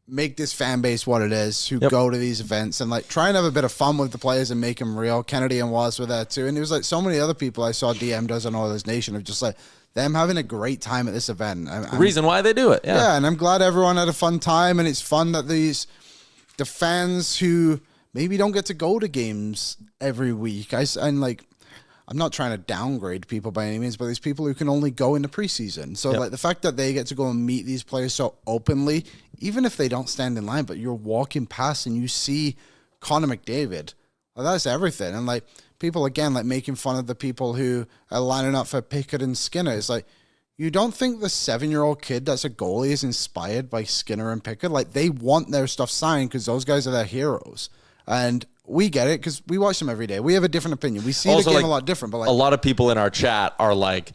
make this fan base what it is, who go to these events and like try and have a bit of fun with the players and make them real. Kennedy and Waz were there too. And there was like so many other people I saw DM'd us on Oilers Nation of just like them having a great time at this event. Reason why they do it. Yeah. And I'm glad everyone had a fun time, and it's fun that these the fans who maybe don't get to go to games every week. I'm not trying to downgrade people by any means, but there's people who can only go in the preseason. So like the fact that they get to go and meet these players so openly, even if they don't stand in line, but you're walking past and you see Connor McDavid, well, that's everything. And like people again, like making fun of the people who are lining up for Pickett and Skinner. It's like, you don't think the 7-year-old kid that's a goalie is inspired by Skinner and Pickett? Like they want their stuff signed because those guys are their heroes. And we get it because we watch them every day. We have a different opinion. We see Also, the game like, a lot different. But like a lot of people in our chat are like,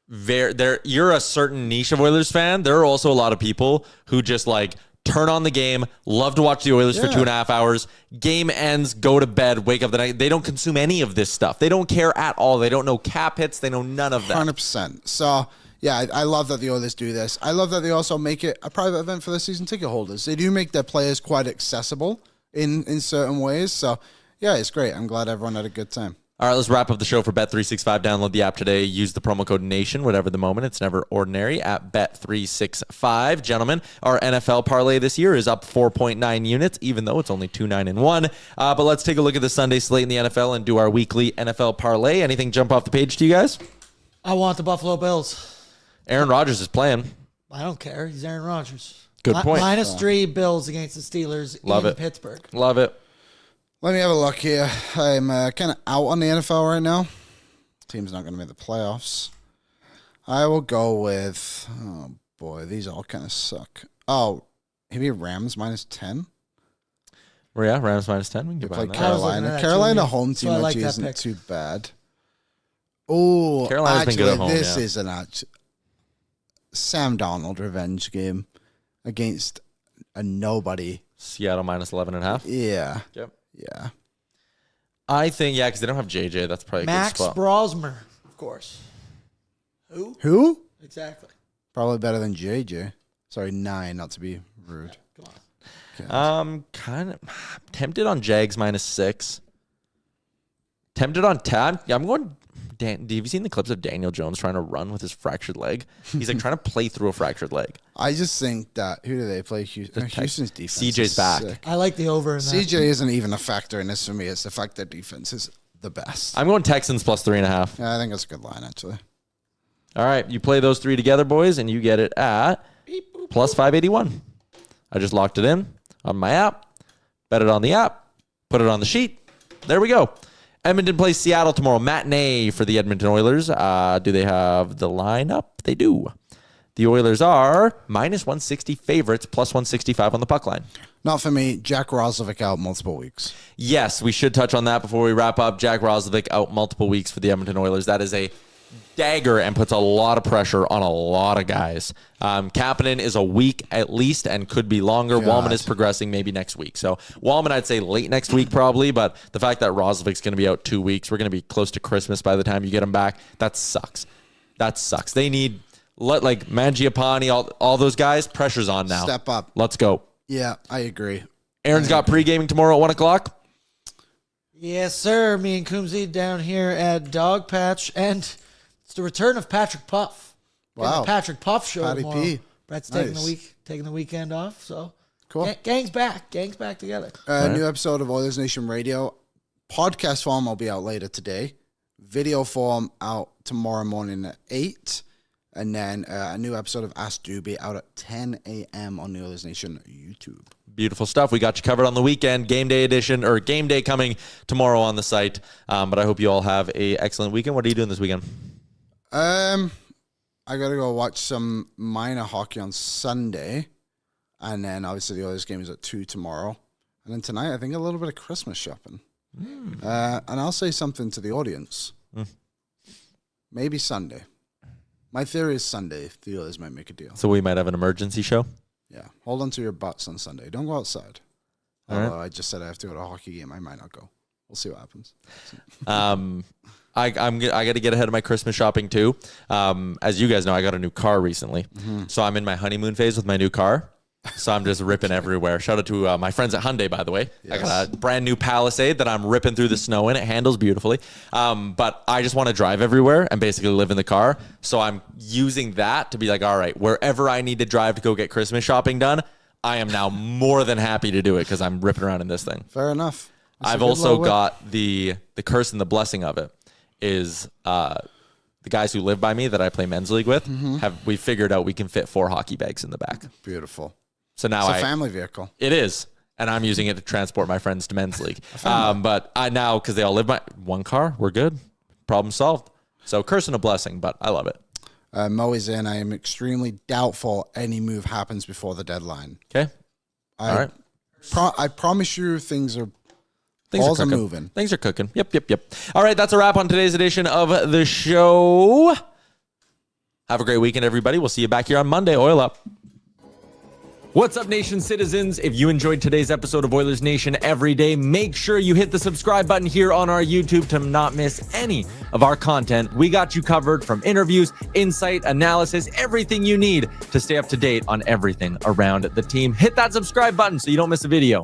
you're a certain niche of Oilers fan. There are also a lot of people who just like turn on the game, love to watch the Oilers for 2.5 hours. Game ends, go to bed, wake up the night. They don't consume any of this stuff. They don't care at all. They don't know cap hits. They know none of that. 100%. So, yeah, I love that the Oilers do this. I love that they also make it a private event for the season ticket holders. They do make their players quite accessible in certain ways. So, yeah, it's great. I'm glad everyone had a good time. All right, let's wrap up the show for Bet365. Download the app today. Use the promo code NATION, whatever the moment. It's never ordinary at Bet365. Gentlemen, our NFL parlay this year is up 4.9 units, even though it's only 2-9-1. But let's take a look at the Sunday slate in the NFL and do our weekly NFL parlay. Anything jump off the page to you guys? I want the Buffalo Bills. Aaron Rodgers is playing. I don't care. He's Aaron Rodgers. Good point. -3 Bills against the Steelers in Pittsburgh. Love it. Let me have a look here. I'm kind of out on the NFL right now. Team's not going to make the playoffs. I will go with, oh boy, these all kind of suck. Oh, maybe Rams -10. Well, yeah, Rams -10. We can They get play behind that. Carolina. Carolina home team So I like actually that isn't pick. too bad. Oh, Carolina's been actually, good at home, this yeah. is an Sam Darnold revenge game against a nobody. Seattle -11.5. Yeah. Yep. Yeah. I think, yeah, because they don't have JJ. That's probably a Max good spot. Brosmer, of course. Who? Who? Exactly. Probably better than JJ. Sorry, 9, not to be rude. Come on. Kind of tempted on Jags -6. Tempted on Tad. Yeah, I'm going. Have you seen the clips of Daniel Jones trying to run with his fractured leg? He's like trying to play through a fractured leg. I just think that, who do they play? Houston's defense. CJ's is back. sick. I like the over in that. CJ isn't even a factor in this for me. It's the fact that defense is the best. I'm going Texans +3.5. Yeah, I think that's a good line, actually. All right, you play those three together, boys, and you get it at +581. I just locked it in on my app, bet it on the app, put it on the sheet. There we go. Edmonton plays Seattle tomorrow. Matinee for the Edmonton Oilers. Do they have the lineup? They do. The Oilers are -160 favorites, +165 on the puck line. Not for me. Jack Roslovic out multiple weeks. Yes, we should touch on that before we wrap up. Jack Roslovic out multiple weeks for the Edmonton Oilers. That is a dagger and puts a lot of pressure on a lot of guys. Kapanen is a week at least and could be longer. God. Wallman is progressing maybe next week. So Wallman, I'd say late next week probably, but the fact that Roslovic's going to be out 2 weeks, we're going to be close to Christmas by the time you get him back. That sucks. That sucks. They need, like Mangiapane, all those guys, pressure's on now. Step up. Let's go. Yeah, I agree. Aaron's got pre-gaming tomorrow at 1 o'clock. Yes, sir. Me and Coombsy down here at Dog Patch, and it's the return of Patrick Puff. Wow. And the Patrick Puff show Patty tomorrow. P. Brett's Nice. taking the weekend off. So Cool. Gang's back. Gang's back together. New episode of Oilersnation Radio. Podcast form will be out later today. Video form out tomorrow morning at 8. And then a new episode of Ask Doobie out at 10 a.m. on the Oilersnation YouTube. Beautiful stuff. We got you covered on the weekend. Game day edition, or game day coming tomorrow on the site. But I hope you all have a excellent weekend. What are you doing this weekend? I got to go watch some minor hockey on Sunday. And then obviously the Oilers game is at 2 tomorrow. And then tonight, I think a little bit of Christmas shopping. And I'll say something to the audience. Maybe Sunday. My theory is Sunday. The Oilers might make a deal. So we might have an emergency show. Yeah. Hold on to your butts on Sunday. Don't go outside. All right. Although I just said I have to go to a hockey game. I might not go. We'll see what happens. I got to get ahead of my Christmas shopping too. As you guys know, I got a new car recently. So I'm in my honeymoon phase with my new car. So I'm just ripping everywhere. Shout out to my friends at Hyundai, by the way. Yes. I got a brand new Palisade that I'm ripping through the snow in. It handles beautifully. But I just want to drive everywhere and basically live in the car. So I'm using that to be like, all right, wherever I need to drive to go get Christmas shopping done, I am now more than happy to do it because I'm ripping around in this thing. Fair enough. That's a I've good also little whip. got the curse and the blessing of it is the guys who live by me that I play men's league with we figured out we can fit 4 hockey bags in the back. Beautiful. So now It's a family vehicle. It is. And I'm using it to transport my friends to men's league. But I now, because they all live by one car, we're good. Problem solved. So curse and a blessing, but I love it. Mo is in. I am extremely doubtful any move happens before the deadline. Okay. All right. I promise you things are Things balls are are cooking. moving. Things are cooking. Yep. All right, that's a wrap on today's edition of the show. Have a great weekend, everybody. We'll see you back here on Monday. Oil up. What's up, Nation citizens? If you enjoyed today's episode of Oilers Nation Everyday, make sure you hit the subscribe button here on our YouTube to not miss any of our content. We got you covered from interviews, insight, analysis, everything you need to stay up to date on everything around the team. Hit that subscribe button so you don't miss a video.